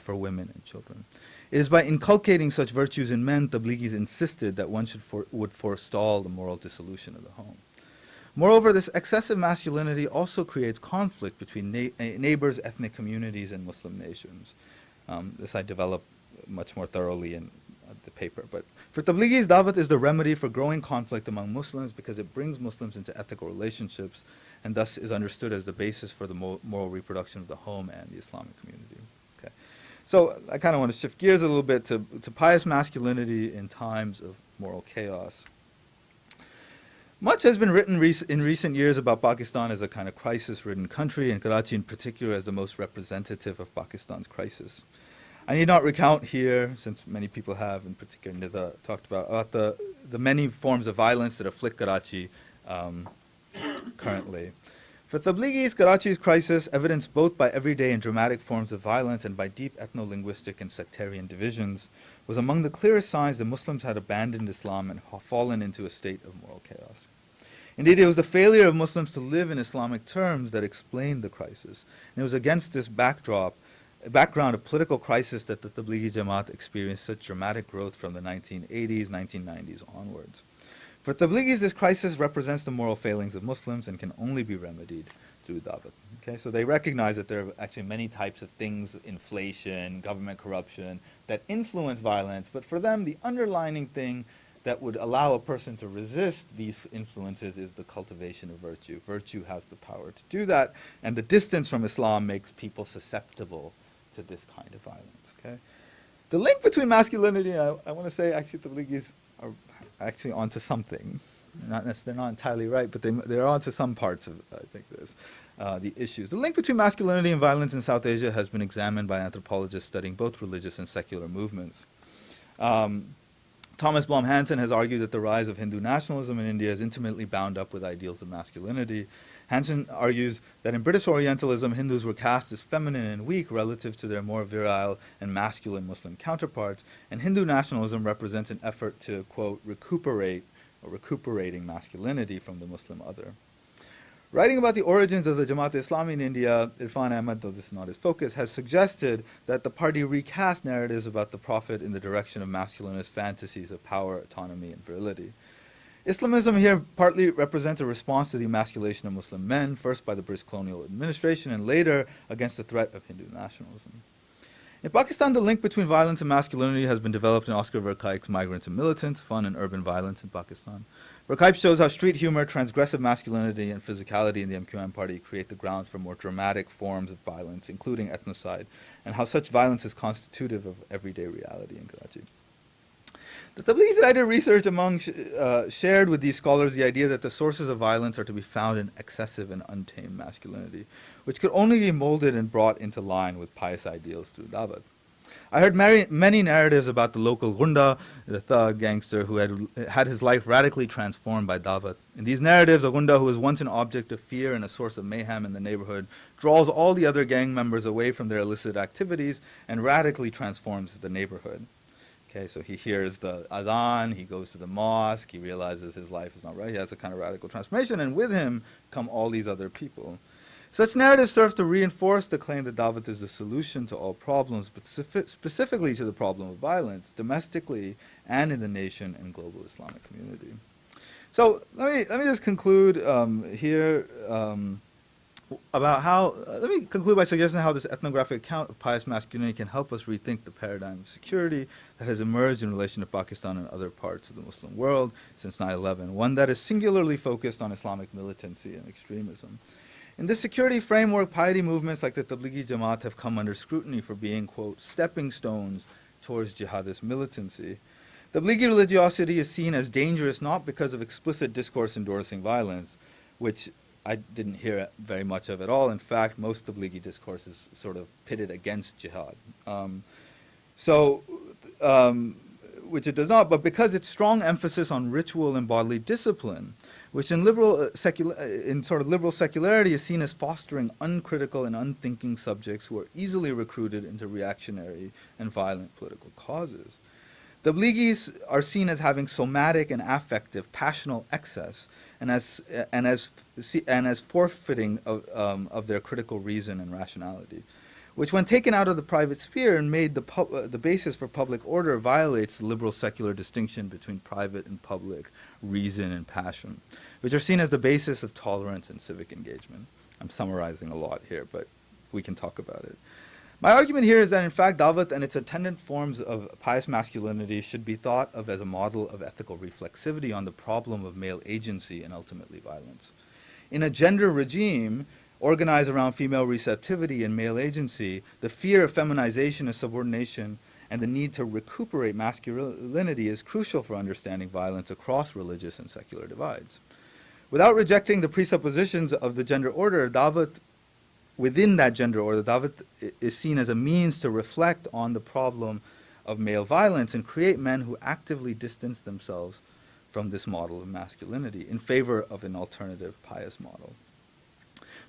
for women and children. It is by inculcating such virtues in men, Tablighis insisted that one would forestall the moral dissolution of the home. Moreover, this excessive masculinity also creates conflict between neighbors, ethnic communities, and Muslim nations. This I develop much more thoroughly in the paper. But for Tablighis, Dawat is the remedy for growing conflict among Muslims because it brings Muslims into ethical relationships and thus is understood as the basis for the moral reproduction of the home and the Islamic community. Okay. So I kind of want to shift gears a little bit to pious masculinity in times of moral chaos. Much has been written in recent years about Pakistan as a kind of crisis-ridden country, and Karachi in particular as the most representative of Pakistan's crisis. I need not recount here, since many people have, in particular Nida talked about the many forms of violence that afflict Karachi currently. For Tablighis, Karachi's crisis, evidenced both by everyday and dramatic forms of violence and by deep ethno-linguistic and sectarian divisions, was among the clearest signs that Muslims had abandoned Islam and fallen into a state of moral chaos. Indeed, it was the failure of Muslims to live in Islamic terms that explained the crisis. And it was against this background of political crisis that the Tablighi Jamaat experienced such dramatic growth from the 1980s, 1990s onwards. For Tablighis, this crisis represents the moral failings of Muslims and can only be remedied through Dawat. Okay, so they recognize that there are actually many types of things, inflation, government corruption, that influence violence, but for them, the underlying thing that would allow a person to resist these influences is the cultivation of virtue. Virtue has the power to do that, and the distance from Islam makes people susceptible to this kind of violence. Okay, the link between masculinity, and I want to say actually Tablighis are actually onto something. They're not entirely right, but they're onto some parts of, I think, the issues. The link between masculinity and violence in South Asia has been examined by anthropologists studying both religious and secular movements. Thomas Blom Hansen has argued that the rise of Hindu nationalism in India is intimately bound up with ideals of masculinity. Hansen argues that in British Orientalism, Hindus were cast as feminine and weak relative to their more virile and masculine Muslim counterparts, and Hindu nationalism represents an effort to, quote, recuperating masculinity from the Muslim other. Writing about the origins of the Jamaat Islami in India, Irfan Ahmad, though this is not his focus, has suggested that the party recast narratives about the Prophet in the direction of masculinist fantasies of power, autonomy, and virility. Islamism here partly represents a response to the emasculation of Muslim men, first by the British colonial administration and later against the threat of Hindu nationalism. In Pakistan, the link between violence and masculinity has been developed in Oscar Verkuyke's Migrants and Militants, Fun and Urban Violence in Pakistan. Verkuyke shows how street humor, transgressive masculinity, and physicality in the MQM party create the grounds for more dramatic forms of violence, including ethnocide, and how such violence is constitutive of everyday reality in Karachi. The Tablighi I did research among shared with these scholars the idea that the sources of violence are to be found in excessive and untamed masculinity, which could only be molded and brought into line with pious ideals through dawat. I heard many narratives about the local gunda, the thug gangster who had his life radically transformed by dawat. In these narratives, a gunda who was once an object of fear and a source of mayhem in the neighborhood draws all the other gang members away from their illicit activities and radically transforms the neighborhood. Okay, so he hears the adhan, he goes to the mosque, he realizes his life is not right, he has a kind of radical transformation, and with him come all these other people. Such narratives serve to reinforce the claim that dawat is the solution to all problems, but specifically to the problem of violence, domestically and in the nation and global Islamic community. So let me just conclude here about how, let me conclude by suggesting how this ethnographic account of pious masculinity can help us rethink the paradigm of security that has emerged in relation to Pakistan and other parts of the Muslim world since 9/11, one that is singularly focused on Islamic militancy and extremism. In this security framework, piety movements like the Tablighi Jamaat have come under scrutiny for being, quote, stepping stones towards jihadist militancy. Tablighi religiosity is seen as dangerous not because of explicit discourse endorsing violence, which I didn't hear very much of at all. In fact, most Tablighi discourse is sort of pitted against jihad. Which it does not, but because its strong emphasis on ritual and bodily discipline, which in liberal secularity is seen as fostering uncritical and unthinking subjects who are easily recruited into reactionary and violent political causes. Tablighis are seen as having somatic and affective passional excess, and as forfeiting of their critical reason and rationality, which when taken out of the private sphere and made the basis for public order violates the liberal secular distinction between private and public reason and passion, which are seen as the basis of tolerance and civic engagement. I'm summarizing a lot here, but we can talk about it. My argument here is that in fact dawat and its attendant forms of pious masculinity should be thought of as a model of ethical reflexivity on the problem of male agency and ultimately violence. In a gender regime organized around female receptivity and male agency, the fear of feminization and subordination and the need to recuperate masculinity is crucial for understanding violence across religious and secular divides. Without rejecting the presuppositions of the gender order, dawat within that gender order, dawat is seen as a means to reflect on the problem of male violence and create men who actively distance themselves from this model of masculinity in favor of an alternative pious model.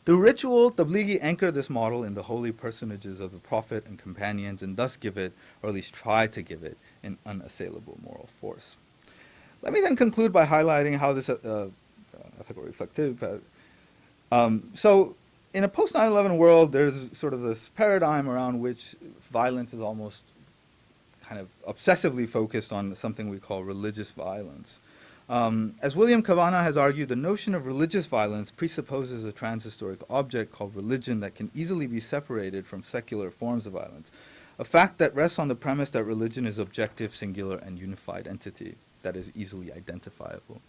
Through ritual, Tablighi anchor this model in the holy personages of the Prophet and companions and thus give it, or at least try to give it, an unassailable moral force. Let me then conclude by highlighting how this ethical reflectivity. So in a post 9/11 world, there's sort of this paradigm around which violence is almost kind of obsessively focused on something we call religious violence. As William Kavanagh has argued, the notion of religious violence presupposes a transhistoric object called religion that can easily be separated from secular forms of violence, a fact that rests on the premise that religion is objective, singular, and unified entity that is easily identifiable.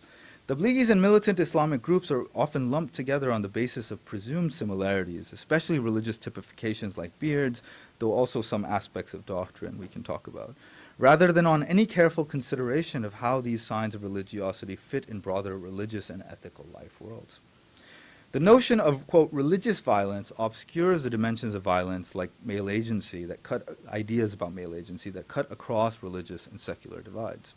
Tablighis and militant Islamic groups are often lumped together on the basis of presumed similarities, especially religious typifications like beards, though also some aspects of doctrine we can talk about, rather than on any careful consideration of how these signs of religiosity fit in broader religious and ethical life worlds. The notion of, quote, religious violence obscures the dimensions of violence like male agency that cut ideas about male agency that cut across religious and secular divides.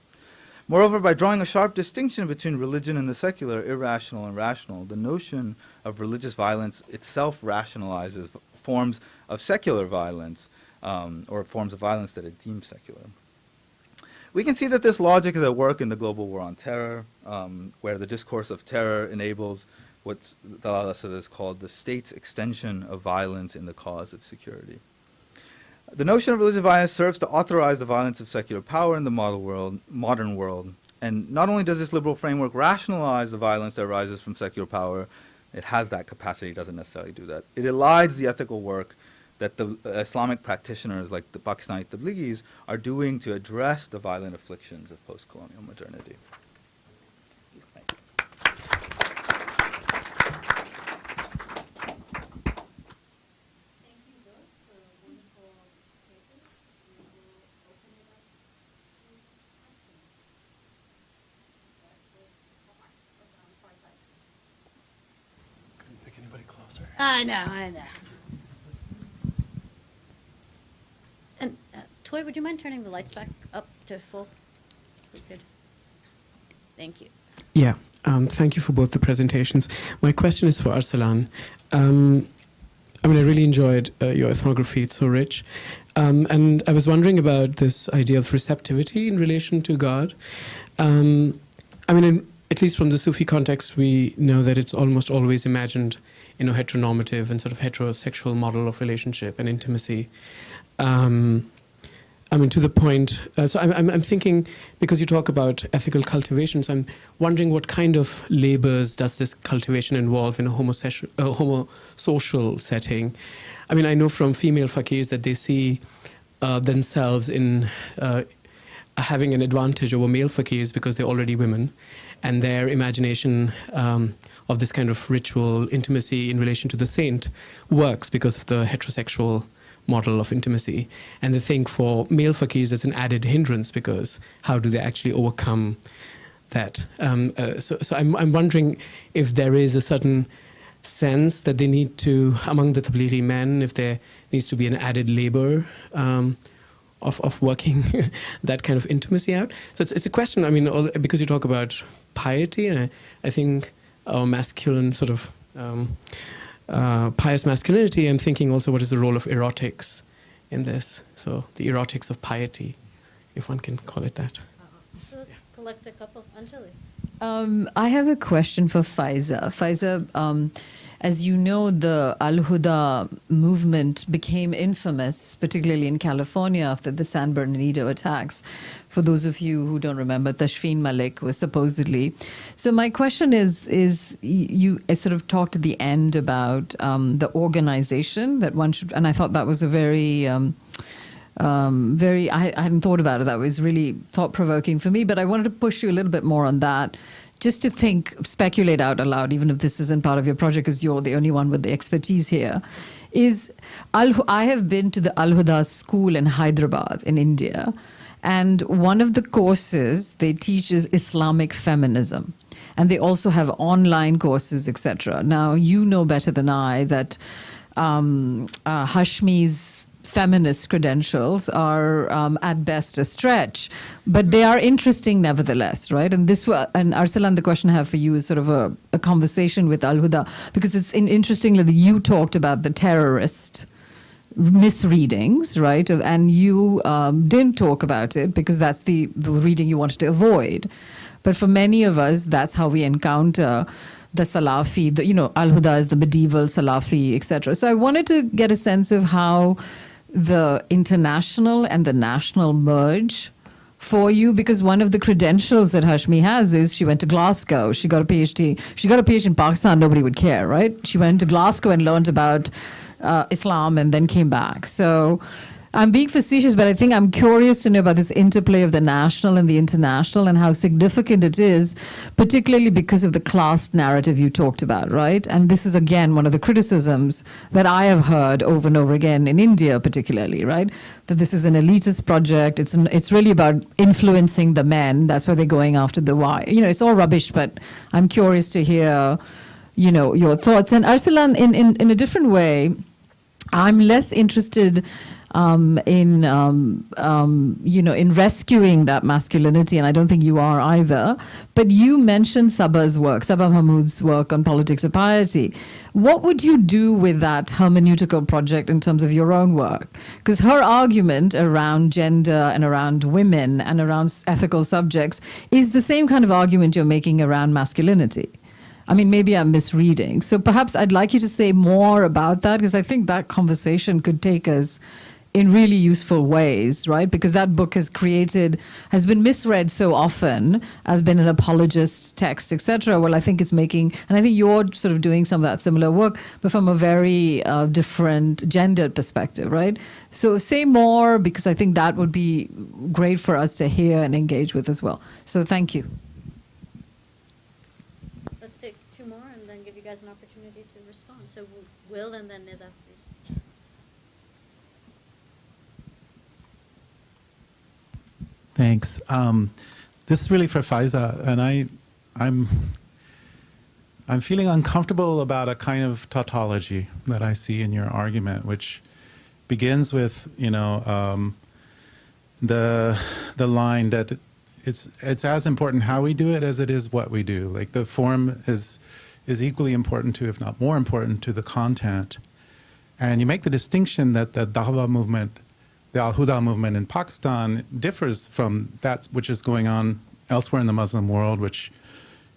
Moreover, by drawing a sharp distinction between religion and the secular, irrational and rational, the notion of religious violence itself rationalizes forms of secular violence, or forms of violence that it deems secular. We can see that this logic is at work in the global war on terror, where the discourse of terror enables what Dalal Asad has called the state's extension of violence in the cause of security. The notion of religious violence serves to authorize the violence of secular power in the modern world, And not only does this liberal framework rationalize the violence that arises from secular power, it has that capacity, doesn't necessarily do that. It elides the ethical work that the Islamic practitioners like the Pakistani Tablighis are doing to address the violent afflictions of post-colonial modernity.
Couldn't pick anybody closer.
I know. And Toy, would you mind turning the lights back up to full? If we could. Thank you.
Yeah, thank you for both the presentations. My question is for Arsalan. I really enjoyed your ethnography. It's so rich. And I was wondering about this idea of receptivity in relation to God. At least from the Sufi context, we know that it's almost always imagined in a heteronormative and sort of heterosexual model of relationship and intimacy. To the point, so I'm thinking, because you talk about ethical cultivations, I'm wondering what kind of labors does this cultivation involve in a homosocial setting? I know from female fakirs that they see themselves in having an advantage over male fakirs because they're already women, and their imagination of this kind of ritual intimacy in relation to the saint works because of the heterosexual model of intimacy. And they think for male fakirs it's an added hindrance because how do they actually overcome that? So I'm wondering if there is a certain sense that they need to, among the Tablighi men, if there needs to be an added labor of working that kind of intimacy out. So it's a question, because you talk about piety, and I think our masculine sort of pious masculinity, I'm thinking also what is the role of erotics in this? So the erotics of piety, if one can call it that.
So let's collect a couple. Anjali.
I have a question for Faiza. Faiza, as you know, the Al-Huda movement became infamous, particularly in California after the San Bernardino attacks. For those of you who don't remember, Tashfeen Malik was supposedly. So my question is you sort of talked at the end about the organization that one should, and I thought that was a very, I hadn't thought about it. That was really thought-provoking for me, but I wanted to push you a little bit more on that. Just to speculate out aloud, even if this isn't part of your project, because you're the only one with the expertise here, I have been to the Al-Huda school in Hyderabad in India, and one of the courses they teach is Islamic feminism. And they also have online courses, etc. Now, you know better than I that Hashmi's feminist credentials are at best a stretch, but they are interesting nevertheless, right? And Arsalan, the question I have for you is sort of a conversation with Al-Huda, because it's interestingly that you talked about the terrorist misreadings, right? And you didn't talk about it because that's the reading you wanted to avoid. But for many of us, that's how we encounter the Salafi, Al-Huda is the medieval Salafi, etc. So I wanted to get a sense of how the international and the national merge for you, because one of the credentials that Hashmi has is she went to Glasgow. She got a PhD. She got a PhD in Pakistan. Nobody would care, right? She went to Glasgow and learned about Islam and then came back. So I'm being facetious, but I think I'm curious to know about this interplay of the national and the international and how significant it is, particularly because of the class narrative you talked about, right? And this is, again, one of the criticisms that I have heard over and over again in India, particularly, right? That this is an elitist project. It's really about influencing the men. That's why they're going after the wife. It's all rubbish, but I'm curious to hear, your thoughts. And Arsalan, in a different way, I'm less interested in rescuing that masculinity, and I don't think you are either. But you mentioned Sabah's work, Sabah Mahmood's work on politics of piety. What would you do with that hermeneutical project in terms of your own work? Because her argument around gender and around women and around ethical subjects is the same kind of argument you're making around masculinity. Maybe I'm misreading. So perhaps I'd like you to say more about that, because I think that conversation could take us in really useful ways, right? Because that book has been misread so often as been an apologist text, etc. Well, I think it's making, and I think you're sort of doing some of that similar work, but from a very different gendered perspective, right? So say more, because I think that would be great for us to hear and engage with as well. So thank you.
Let's take two more and then give you guys an opportunity to respond. So Will and then Nida, please.
Thanks. This is really for Faiza, and I'm feeling uncomfortable about a kind of tautology that I see in your argument, which begins with the line that it's as important how we do it as it is what we do. Like the form is equally important to, if not more important, to the content. And you make the distinction that the Dawah movement, the Al-Huda movement in Pakistan, differs from that which is going on elsewhere in the Muslim world, which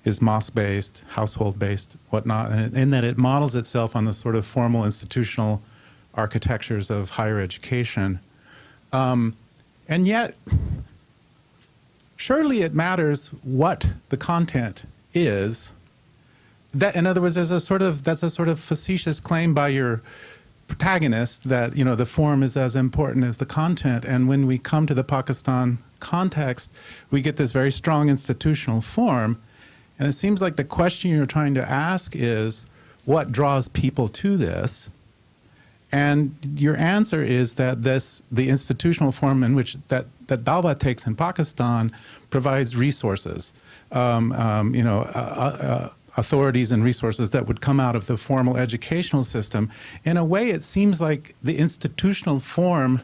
is mosque-based, household-based, whatnot, and in that it models itself on the sort of formal institutional architectures of higher education. And yet, surely it matters what the content is. That, in other words, that's a sort of facetious claim by your protagonist that the form is as important as the content. And when we come to the Pakistan context, we get this very strong institutional form. And it seems like the question you're trying to ask is, what draws people to this? And your answer is that the institutional form in which that Dawah takes in Pakistan provides resources, authorities and resources that would come out of the formal educational system. In a way, it seems like the institutional form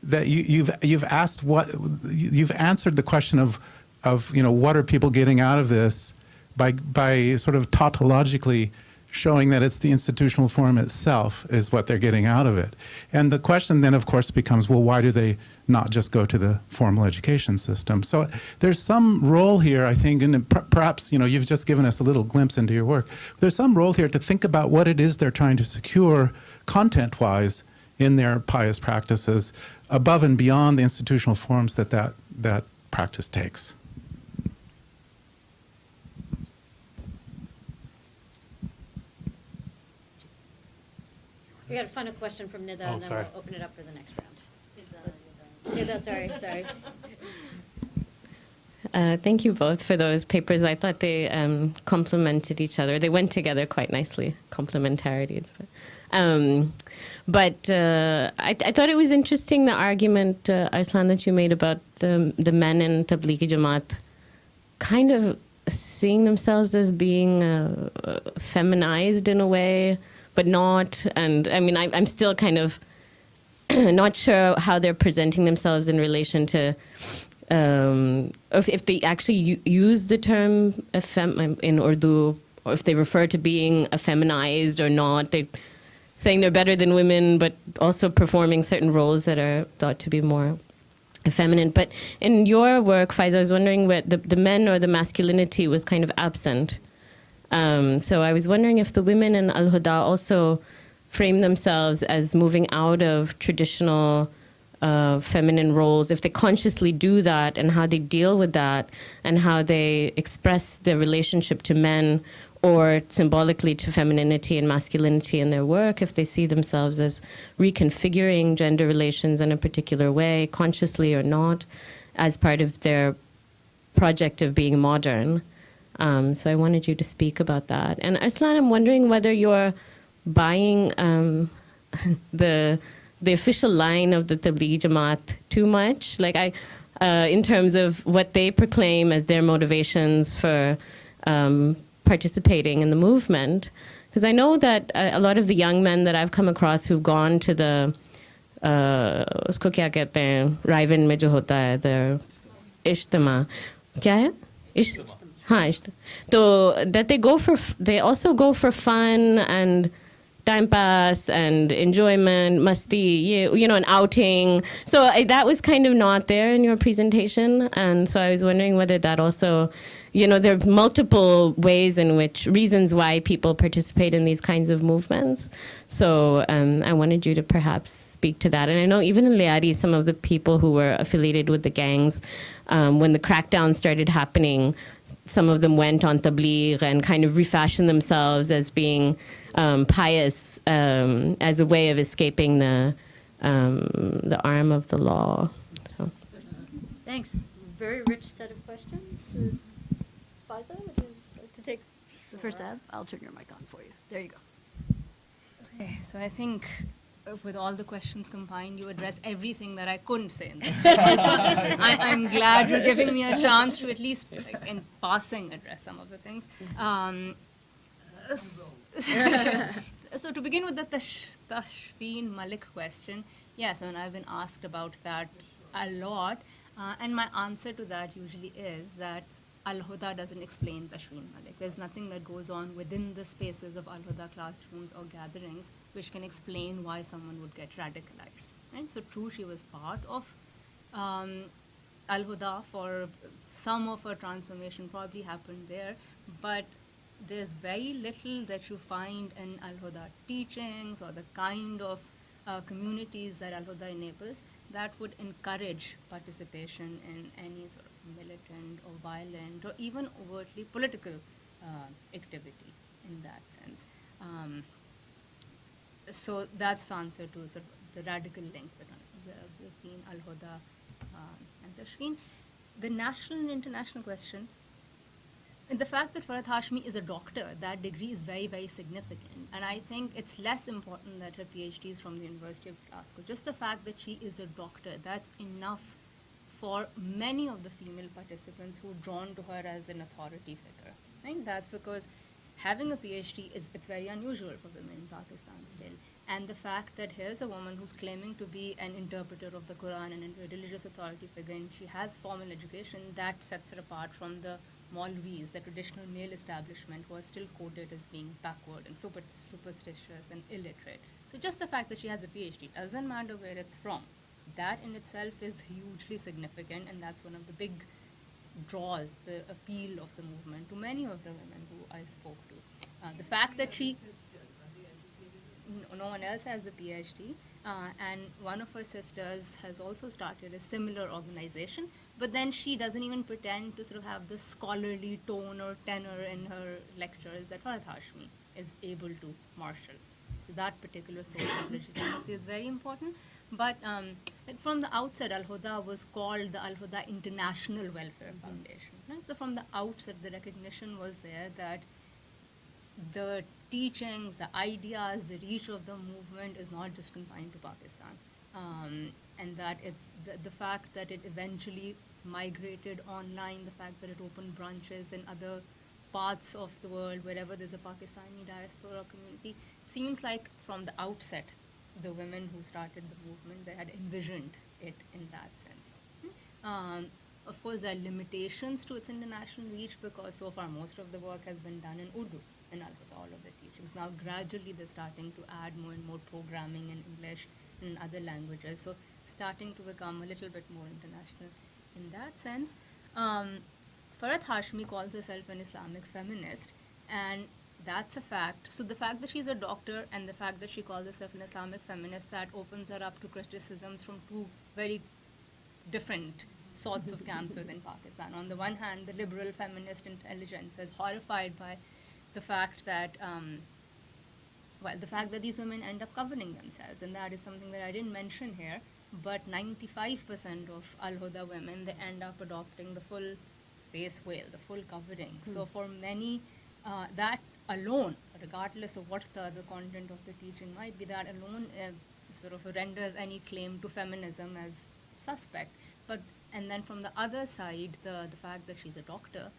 that you've asked you've answered the question of what are people getting out of this by sort of tautologically showing that it's the institutional form itself is what they're getting out of it. And the question then, of course, becomes, well, why do they not just go to the formal education system? So there's some role here, I think, and perhaps, you've just given us a little glimpse into your work. There's some role here to think about what it is they're trying to secure content-wise in their pious practices above and beyond the institutional forms that practice takes.
We got a final question from Nida, and then
sorry.
we'll open it up for the next round. Nida, sorry.
Thank you both for those papers. I thought they complemented each other. They went together quite nicely, complementarity. But I thought it was interesting, the argument, Arsalan, that you made about the men in Tablighi Jamaat kind of seeing themselves as being feminized in a way, but not. And I mean, I'm still kind of not sure how they're presenting themselves in relation to if they actually use the term in Urdu, or if they refer to being effeminized or not. They're saying they're better than women, but also performing certain roles that are thought to be more effeminate. But in your work, Faiza, I was wondering where the men or the masculinity was kind of absent. So I was wondering if the women in Al-Huda also frame themselves as moving out of traditional feminine roles, if they consciously do that, and how they deal with that, and how they express their relationship to men or symbolically to femininity and masculinity in their work, if they see themselves as reconfiguring gender relations in a particular way, consciously or not, as part of their project of being modern. So I wanted you to speak about that. And Arsalan, I'm wondering whether you're buying the official line of the Tablighi Jamaat too much, like in terms of what they proclaim as their motivations for participating in the movement. Because I know that a lot of the young men that I've come across who've gone to the उसको क्या कहते हैं राइवन में जो होता है the इज्तिमा क्या है हाँ तो that they also go for fun and time pass and enjoyment, masti, an outing. So that was kind of not there in your presentation. And so I was wondering whether that also there are multiple reasons why people participate in these kinds of movements. So I wanted you to perhaps speak to that. And I know even in Liadi, some of the people who were affiliated with the gangs, when the crackdown started happening, some of them went on Tablighi and kind of refashioned themselves as being pious as a way of escaping the arm of the law. So.
Thanks. Very rich set of questions. Faiza, would you like to take the first stab? I'll turn your mic on for you. There you go.
Okay, so I think with all the questions combined, you address everything that I couldn't say in this paper. So I'm glad you're giving me a chance to at least, like, in passing, address some of the things. So to begin with the Tashfeen Malik question, yes, I mean, I've been asked about that a lot, and my answer to that usually is that Al-Huda doesn't explain Tashfeen Malik. There's nothing that goes on within the spaces of Al-Huda classrooms or gatherings which can explain why someone would get radicalized. Right? So true, she was part of Al-Huda for some of her transformation probably happened there, but there's very little that you find in Al-Huda teachings or the kind of communities that Al-Huda enables that would encourage participation in any sort of militant or violent or even overtly political activity in that sense. So that's the answer to sort of the radical link between Al-Huda and Tashfeen. The national and international question, and the fact that Farhat Hashmi is a doctor, that degree is very, very significant. And I think it's less important that her PhD is from the University of Glasgow. Just the fact that she is a doctor, that's enough for many of the female participants who are drawn to her as an authority figure. Right? That's because having a PhD it's very unusual for women in Pakistan still. And the fact that here's a woman who's claiming to be an interpreter of the Quran and a religious authority figure, and she has formal education, that sets her apart from the Maulvis, the traditional male establishment, who are still quoted as being backward and superstitious and illiterate. So just the fact that she has a PhD, doesn't matter where it's from, that in itself is hugely significant, and that's one of the big draws, the appeal of the movement to many of the women who I spoke to. The fact that no one else has a PhD, and one of her sisters has also started a similar organization, but then she doesn't even pretend to sort of have the scholarly tone or tenor in her lectures that Farhat Hashmi is able to marshal. So that particular source of legitimacy is very important. But like from the outset, Al-Huda was called the Al-Huda International Welfare Foundation. Right? So from the outset, the recognition was there that the teachings, the ideas, the reach of the movement is not just confined to Pakistan. And that the fact that it eventually migrated online, the fact that it opened branches in other parts of the world, wherever there's a Pakistani diaspora community, seems like from the outset, the women who started the movement, they had envisioned it in that sense. Of course, there are limitations to its international reach because so far most of the work has been done in Urdu in Al-Huda, all of the teachings. Now gradually they're starting to add more and more programming in English and in other languages, so starting to become a little bit more international in that sense. Farhat Hashmi calls herself an Islamic feminist, and that's a fact. So the fact that she's a doctor and the fact that she calls herself an Islamic feminist, that opens her up to criticisms from two very different sorts of camps within Pakistan. On the one hand, the liberal feminist intelligence is horrified by the fact that these women end up covering themselves, and that is something that I didn't mention here, but 95% of Al-Huda women, they end up adopting the full face veil, the full covering. So for many, that alone, regardless of what the content of the teaching might be, that alone sort of renders any claim to feminism as suspect. And then from the other side, the fact that she's a doctor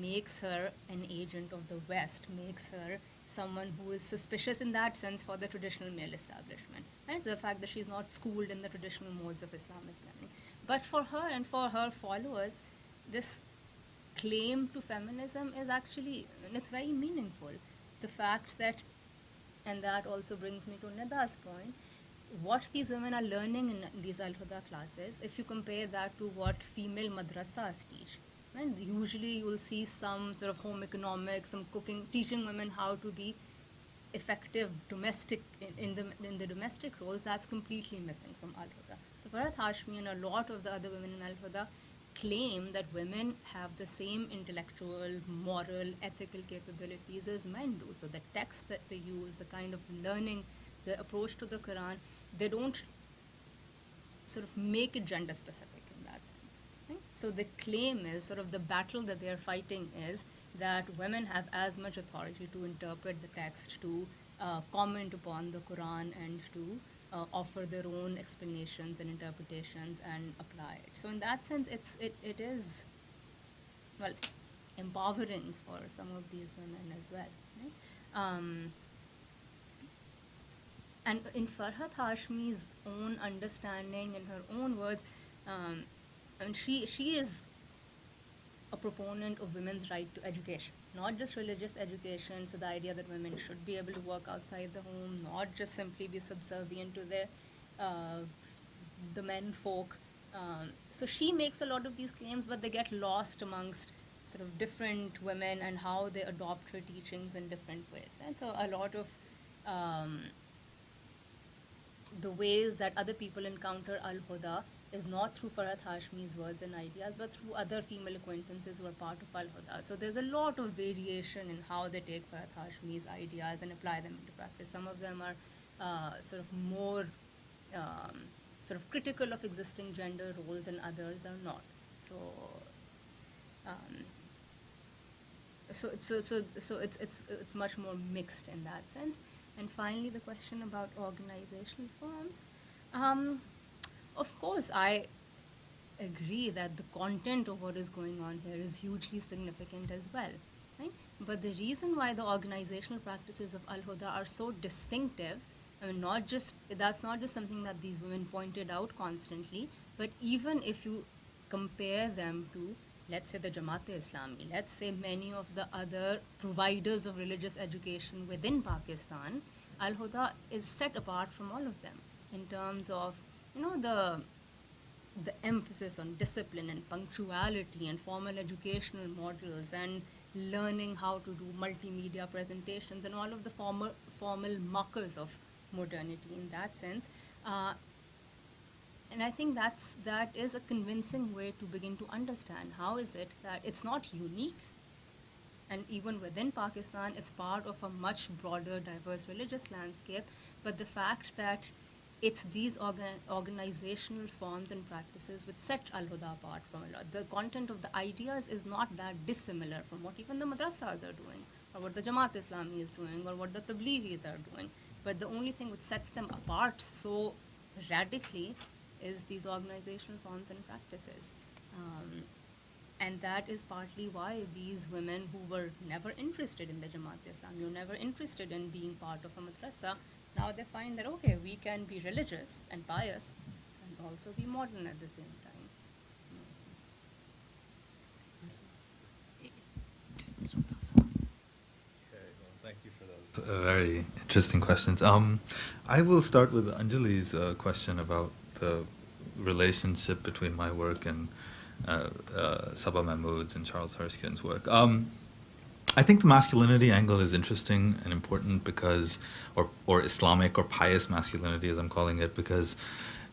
makes her an agent of the West, makes her someone who is suspicious in that sense for the traditional male establishment. Right? The fact that she's not schooled in the traditional modes of Islamic learning. But for her and for her followers, this claim to feminism is actually, and it's very meaningful. The fact that, and that also brings me to Nida's point, what these women are learning in these Al-Huda classes, if you compare that to what female madrasas teach, And usually you will see some sort of home economics, some cooking, teaching women how to be effective domestic in the domestic roles. That's completely missing from Al-Huda. So Farhat Hashmi and a lot of the other women in Al-Huda claim that women have the same intellectual, moral, ethical capabilities as men do. So the texts that they use, the kind of learning, the approach to the Quran, they don't sort of make it gender specific in that sense. Right? So the claim is, sort of the battle that they're fighting is that women have as much authority to interpret the text, to comment upon the Quran, and to offer their own explanations and interpretations and apply it. So in that sense, it is, well, empowering for some of these women as well. Right? And in Farhat Hashmi's own understanding, in her own words, and she is a proponent of women's right to education, not just religious education, so the idea that women should be able to work outside the home, not just simply be subservient to the men folk. So she makes a lot of these claims, but they get lost amongst sort of different women and how they adopt her teachings in different ways. And so a lot of the ways that other people encounter Al-Huda is not through Farhat Hashmi's words and ideas, but through other female acquaintances who are part of Al-Huda. So there's a lot of variation in how they take Farhat Hashmi's ideas and apply them into practice. Some of them are sort of more sort of critical of existing gender roles, and others are not. So it's much more mixed in that sense. And finally, the question about organizational forms. Of course, I agree that the content of what is going on here is hugely significant as well, right? But the reason why the organizational practices of Al-Huda are so distinctive, I mean, that's not just something that these women pointed out constantly, but even if you compare them to, let's say, the Jamaat-e-Islami, let's say many of the other providers of religious education within Pakistan, Al-Huda is set apart from all of them in terms of, the emphasis on discipline and punctuality and formal educational models and learning how to do multimedia presentations and all of the formal markers of modernity in that sense. And I think that is a convincing way to begin to understand how is it that it's not unique, and even within Pakistan, it's part of a much broader, diverse religious landscape, but the fact that it's these organizational forms and practices which set Al-Huda apart from a lot. The content of the ideas is not that dissimilar from what even the madrasas are doing, or what the Jamaat-e-Islami is doing, or what the Tablighis are doing. But the only thing which sets them apart so radically is these organizational forms and practices. And that is partly why these women who were never interested in the Jamaat-e-Islami, who were never interested in being part of a madrasa, now they find that, okay, we can be religious and pious and also be modern at the same time.
Thank you for those very interesting questions. I will start with Anjali's question about the relationship between my work and Sabah Mahmood's and Charles Erskine's work. I think the masculinity angle is interesting and important because, or Islamic or pious masculinity as I'm calling it, because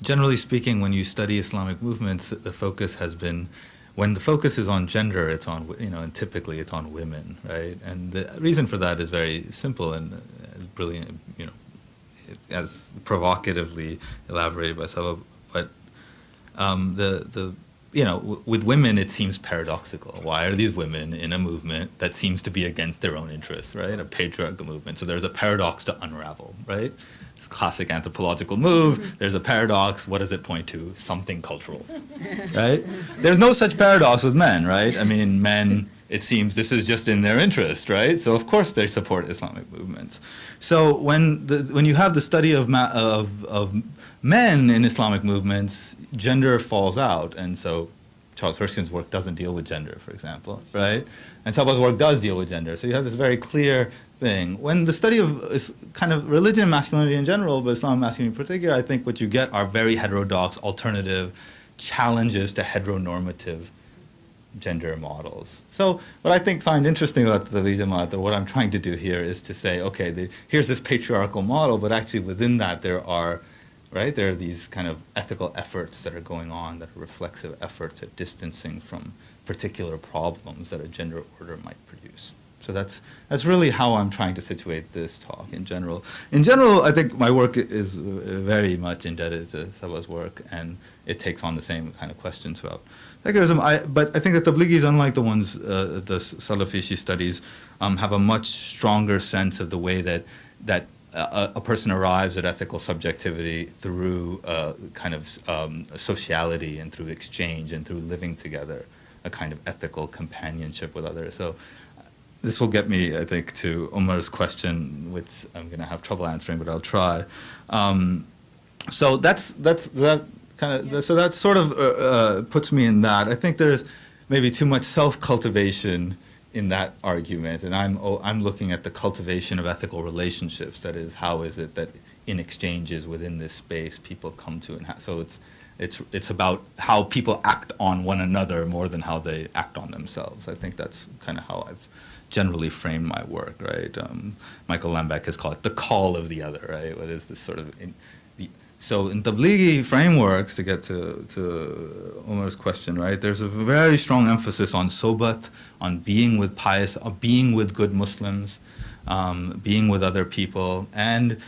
generally speaking, when you study Islamic movements, the focus has been, when the focus is on gender, it's on, and typically it's on women, right? And the reason for that is very simple and as brilliant, as provocatively elaborated by Sabah, but with women, it seems paradoxical. Why are these women in a movement that seems to be against their own interests, right? A patriarchal movement. So there's a paradox to unravel, right? It's a classic anthropological move. There's a paradox. What does it point to? Something cultural, right? There's no such paradox with men, right? I mean, men, it seems this is just in their interest, right? So of course they support Islamic movements. So when you have the study of men in Islamic movements, gender falls out, and so Charles Erskine's work doesn't deal with gender, for example, right? And Sabah's work does deal with gender. So you have this very clear thing. When the study of kind of religion and masculinity in general, but Islamic masculinity in particular, I think what you get are very heterodox, alternative challenges to heteronormative gender models. So what I find interesting about the Tablighi Jamaat, or what I'm trying to do here, is to say, okay, here's this patriarchal model, but actually within that there are these kind of ethical efforts that are going on, that are reflexive efforts at distancing from particular problems that a gender order might produce. So that's really how I'm trying to situate this talk in general. In general, I think my work is very much indebted to Saba's work, and it takes on the same kind of questions about secularism. But I think that Tablighi is unlike the ones, the Salafi studies, have a much stronger sense of the way that a person arrives at ethical subjectivity through kind of sociality and through exchange and through living together, a kind of ethical companionship with others. So this will get me, I think, to Umar's question, which I'm going to have trouble answering, but I'll try. So that sort of puts me in that. I think there's maybe too much self-cultivation in that argument, and I'm looking at the cultivation of ethical relationships. That is, how is it that in exchanges within this space people come to, and so it's about how people act on one another more than how they act on themselves. I think that's kind of how I've generally framed my work, right? Michael Lembeck has called it the call of the other, right? What is this sort of so in Tablighi frameworks, to get to Umar's question, right, there's a very strong emphasis on sobat, on being with pious, being with good Muslims, being with other people. And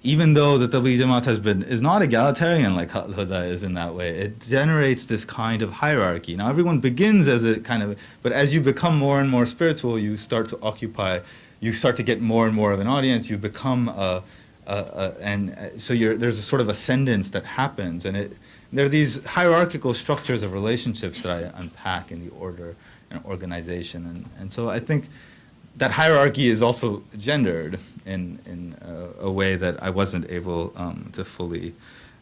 even though the Tablighi Jamaat is not egalitarian like Al-Huda is in that way, it generates this kind of hierarchy. Now everyone begins as a kind of, but as you become more and more spiritual, you start to get more and more of an audience, you become there's a sort of ascendance that happens, and there are these hierarchical structures of relationships that I unpack in the order and organization, and so I think that hierarchy is also gendered in a way that I wasn't able to fully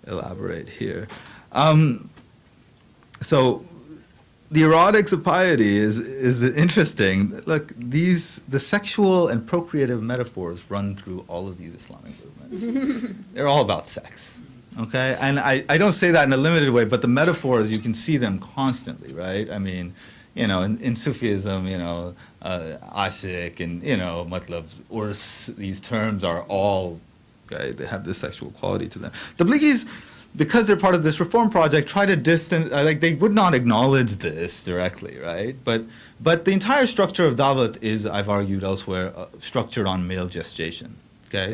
elaborate here. So the erotics of piety is interesting. Look, the sexual and procreative metaphors run through all of these Islamic movements. They're all about sex, okay? And I don't say that in a limited way, but the metaphors, you can see them constantly, right? I mean, in Sufism, ashik and, matlab, urs, these terms are all, okay, they have this sexual quality to them. The Tablighis, because they're part of this reform project, try to distance, they would not acknowledge this directly, right? But the entire structure of Dawat is, I've argued elsewhere, structured on male gestation, okay?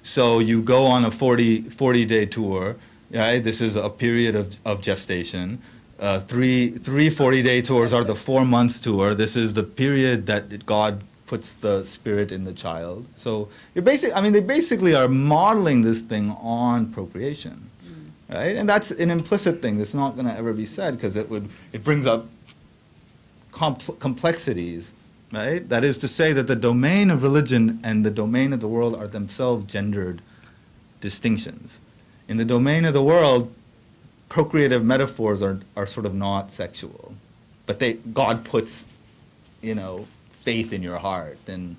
So you go on a 40-day tour, right? This is a period of gestation. Three 40-day tours are the 4 months tour. This is the period that God puts the spirit in the child. So they basically are modeling this thing on procreation, right? And that's an implicit thing that's not going to ever be said, because it brings up complexities, right? That is to say that the domain of religion and the domain of the world are themselves gendered distinctions. In the domain of the world, procreative metaphors are sort of not sexual, but God puts, faith in your heart, and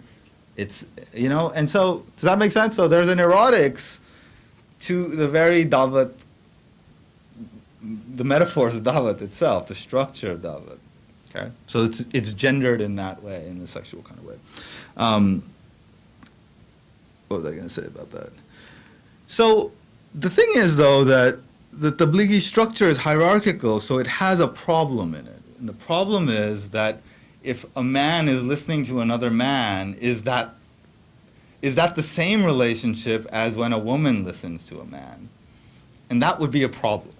it's, and so, does that make sense? So there's an erotics to the very Dawat, the metaphors of Dawat itself, the structure of Dawat, okay? So it's gendered in that way, in the sexual kind of way. What was I going to say about that? So the thing is, though, that the Tablighi structure is hierarchical, so it has a problem in it. And the problem is that if a man is listening to another man, is that the same relationship as when a woman listens to a man? And that would be a problem,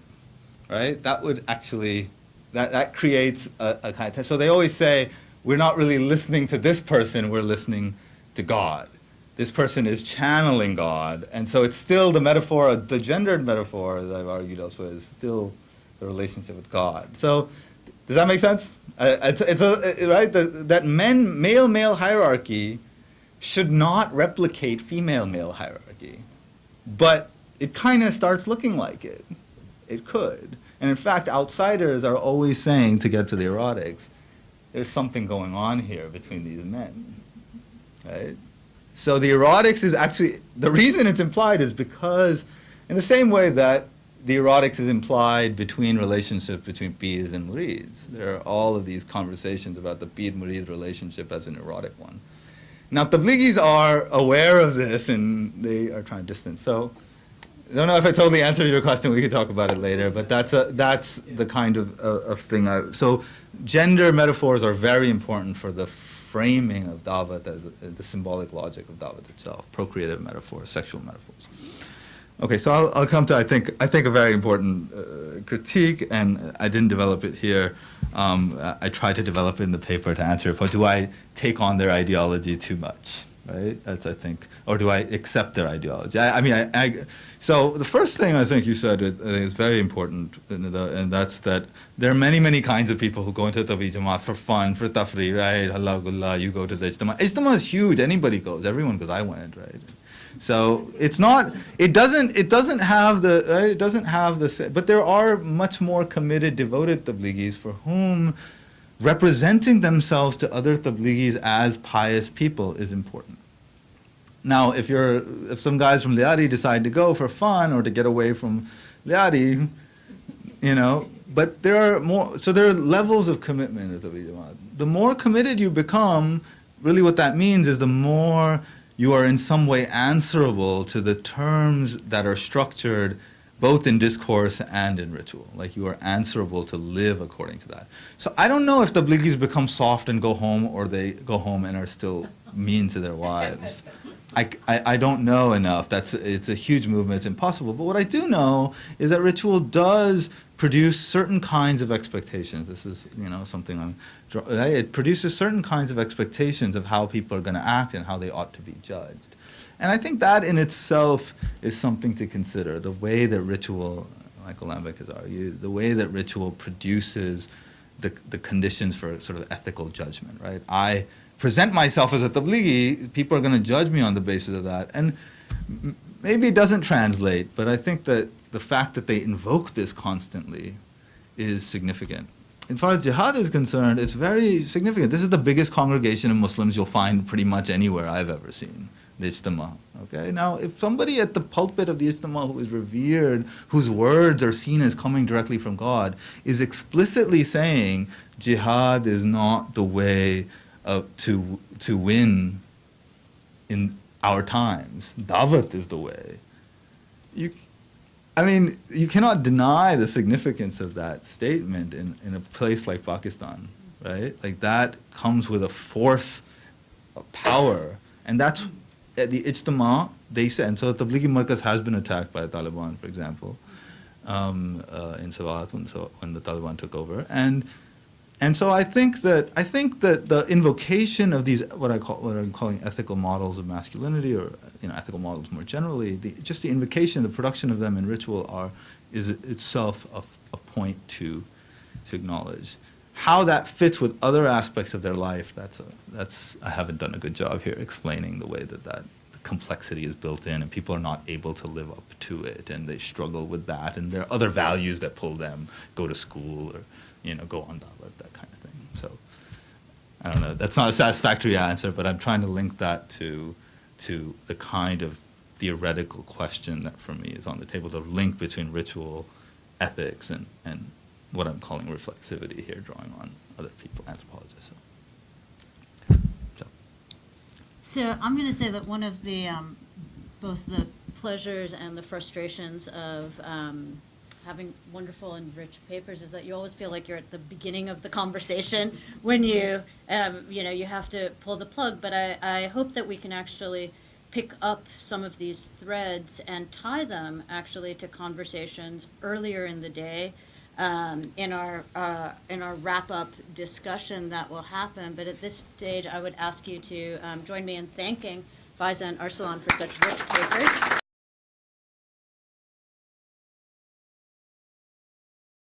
right? That would actually, that creates a kind of, so they always say, we're not really listening to this person, we're listening to God. This person is channeling God, and so it's still the metaphor, the gendered metaphor, as I've argued elsewhere, is still the relationship with God. So, does that make sense? Right? That male hierarchy should not replicate female hierarchy, but it kind of starts looking like it. It could, and in fact, outsiders are always saying, to get to the erotics, there's something going on here between these men, right? So the erotics is actually, the reason it's implied is because, in the same way that, the erotics is implied between relationships between pirs and murids. There are all of these conversations about the pir-murid relationship as an erotic one. Now, Tablighis are aware of this, and they are trying to distance. So, I don't know if I totally answered your question. We could talk about it later, but that's the kind of thing. So, gender metaphors are very important for the framing of Dawat as the symbolic logic of Dawat itself, procreative metaphors, sexual metaphors. Okay, so I'll come to, I think a very important critique, and I didn't develop it here. I tried to develop it in the paper to answer it, but do I take on their ideology too much, right? That's, I think, or do I accept their ideology? So the first thing I think you said is very important, and that's that there are many, many kinds of people who go into the Tablighi Jamaat for fun, for tafri, right? Allah Gullah, you go to the Ijtama. Ijtama is huge. Anybody goes. Everyone goes. I went, right? So it's not. It doesn't have the. Right? It doesn't have the. But there are much more committed, devoted Tablighis for whom representing themselves to other Tablighis as pious people is important. Now, if some guys from Liadi decide to go for fun or to get away from Liadi, but there are more. So there are levels of commitment in the Tablighi Jamaat. The more committed you become, really what that means is the more you are in some way answerable to the terms that are structured both in discourse and in ritual. Like you are answerable to live according to that. So I don't know if the Tablighis become soft and go home, or they go home and are still mean to their wives. I don't know enough. It's a huge movement. It's impossible. But what I do know is that ritual does produce certain kinds of expectations. This is, something it produces certain kinds of expectations of how people are going to act and how they ought to be judged. And I think that in itself is something to consider. The way that ritual, Michael Lambeck has argued, the way that ritual produces the conditions for sort of ethical judgment, right? I present myself as a tablighi, people are going to judge me on the basis of that. And maybe it doesn't translate, but I think that the fact that they invoke this constantly is significant. As far as jihad is concerned, it's very significant. This is the biggest congregation of Muslims you'll find pretty much anywhere I've ever seen, the Ijtima. Okay? Now, if somebody at the pulpit of the Ijtima who is revered, whose words are seen as coming directly from God, is explicitly saying jihad is not the way to win in our times, Dawat is the way. You cannot deny the significance of that statement in a place like Pakistan, right? Like that comes with a force of power, and that's at the Ijtima, they said. And so the Tablighi Markaz has been attacked by the Taliban, for example, in Swat when the Taliban took over, and so I think that the invocation of these what I'm calling ethical models of masculinity, or ethical models more generally, just the invocation, the production of them in ritual is itself a point to acknowledge. How that fits with other aspects of their life, that's I haven't done a good job here explaining the way that complexity is built in, and people are not able to live up to it, and they struggle with that, and there are other values that pull them, go to school, or go on Dawat, that kind of thing. So I don't know. That's not a satisfactory answer, but I'm trying to link that to the kind of theoretical question that for me is on the table, the link between ritual, ethics, and what I'm calling reflexivity here, drawing on other people, anthropologists.
So I'm going to say that one of the both the pleasures and the frustrations of having wonderful and rich papers is that you always feel like you're at the beginning of the conversation when you have to pull the plug. But I hope that we can actually pick up some of these threads and tie them actually to conversations earlier in the day in our wrap-up discussion that will happen. But at this stage, I would ask you to join me in thanking Faiza and Arsalan for such rich papers.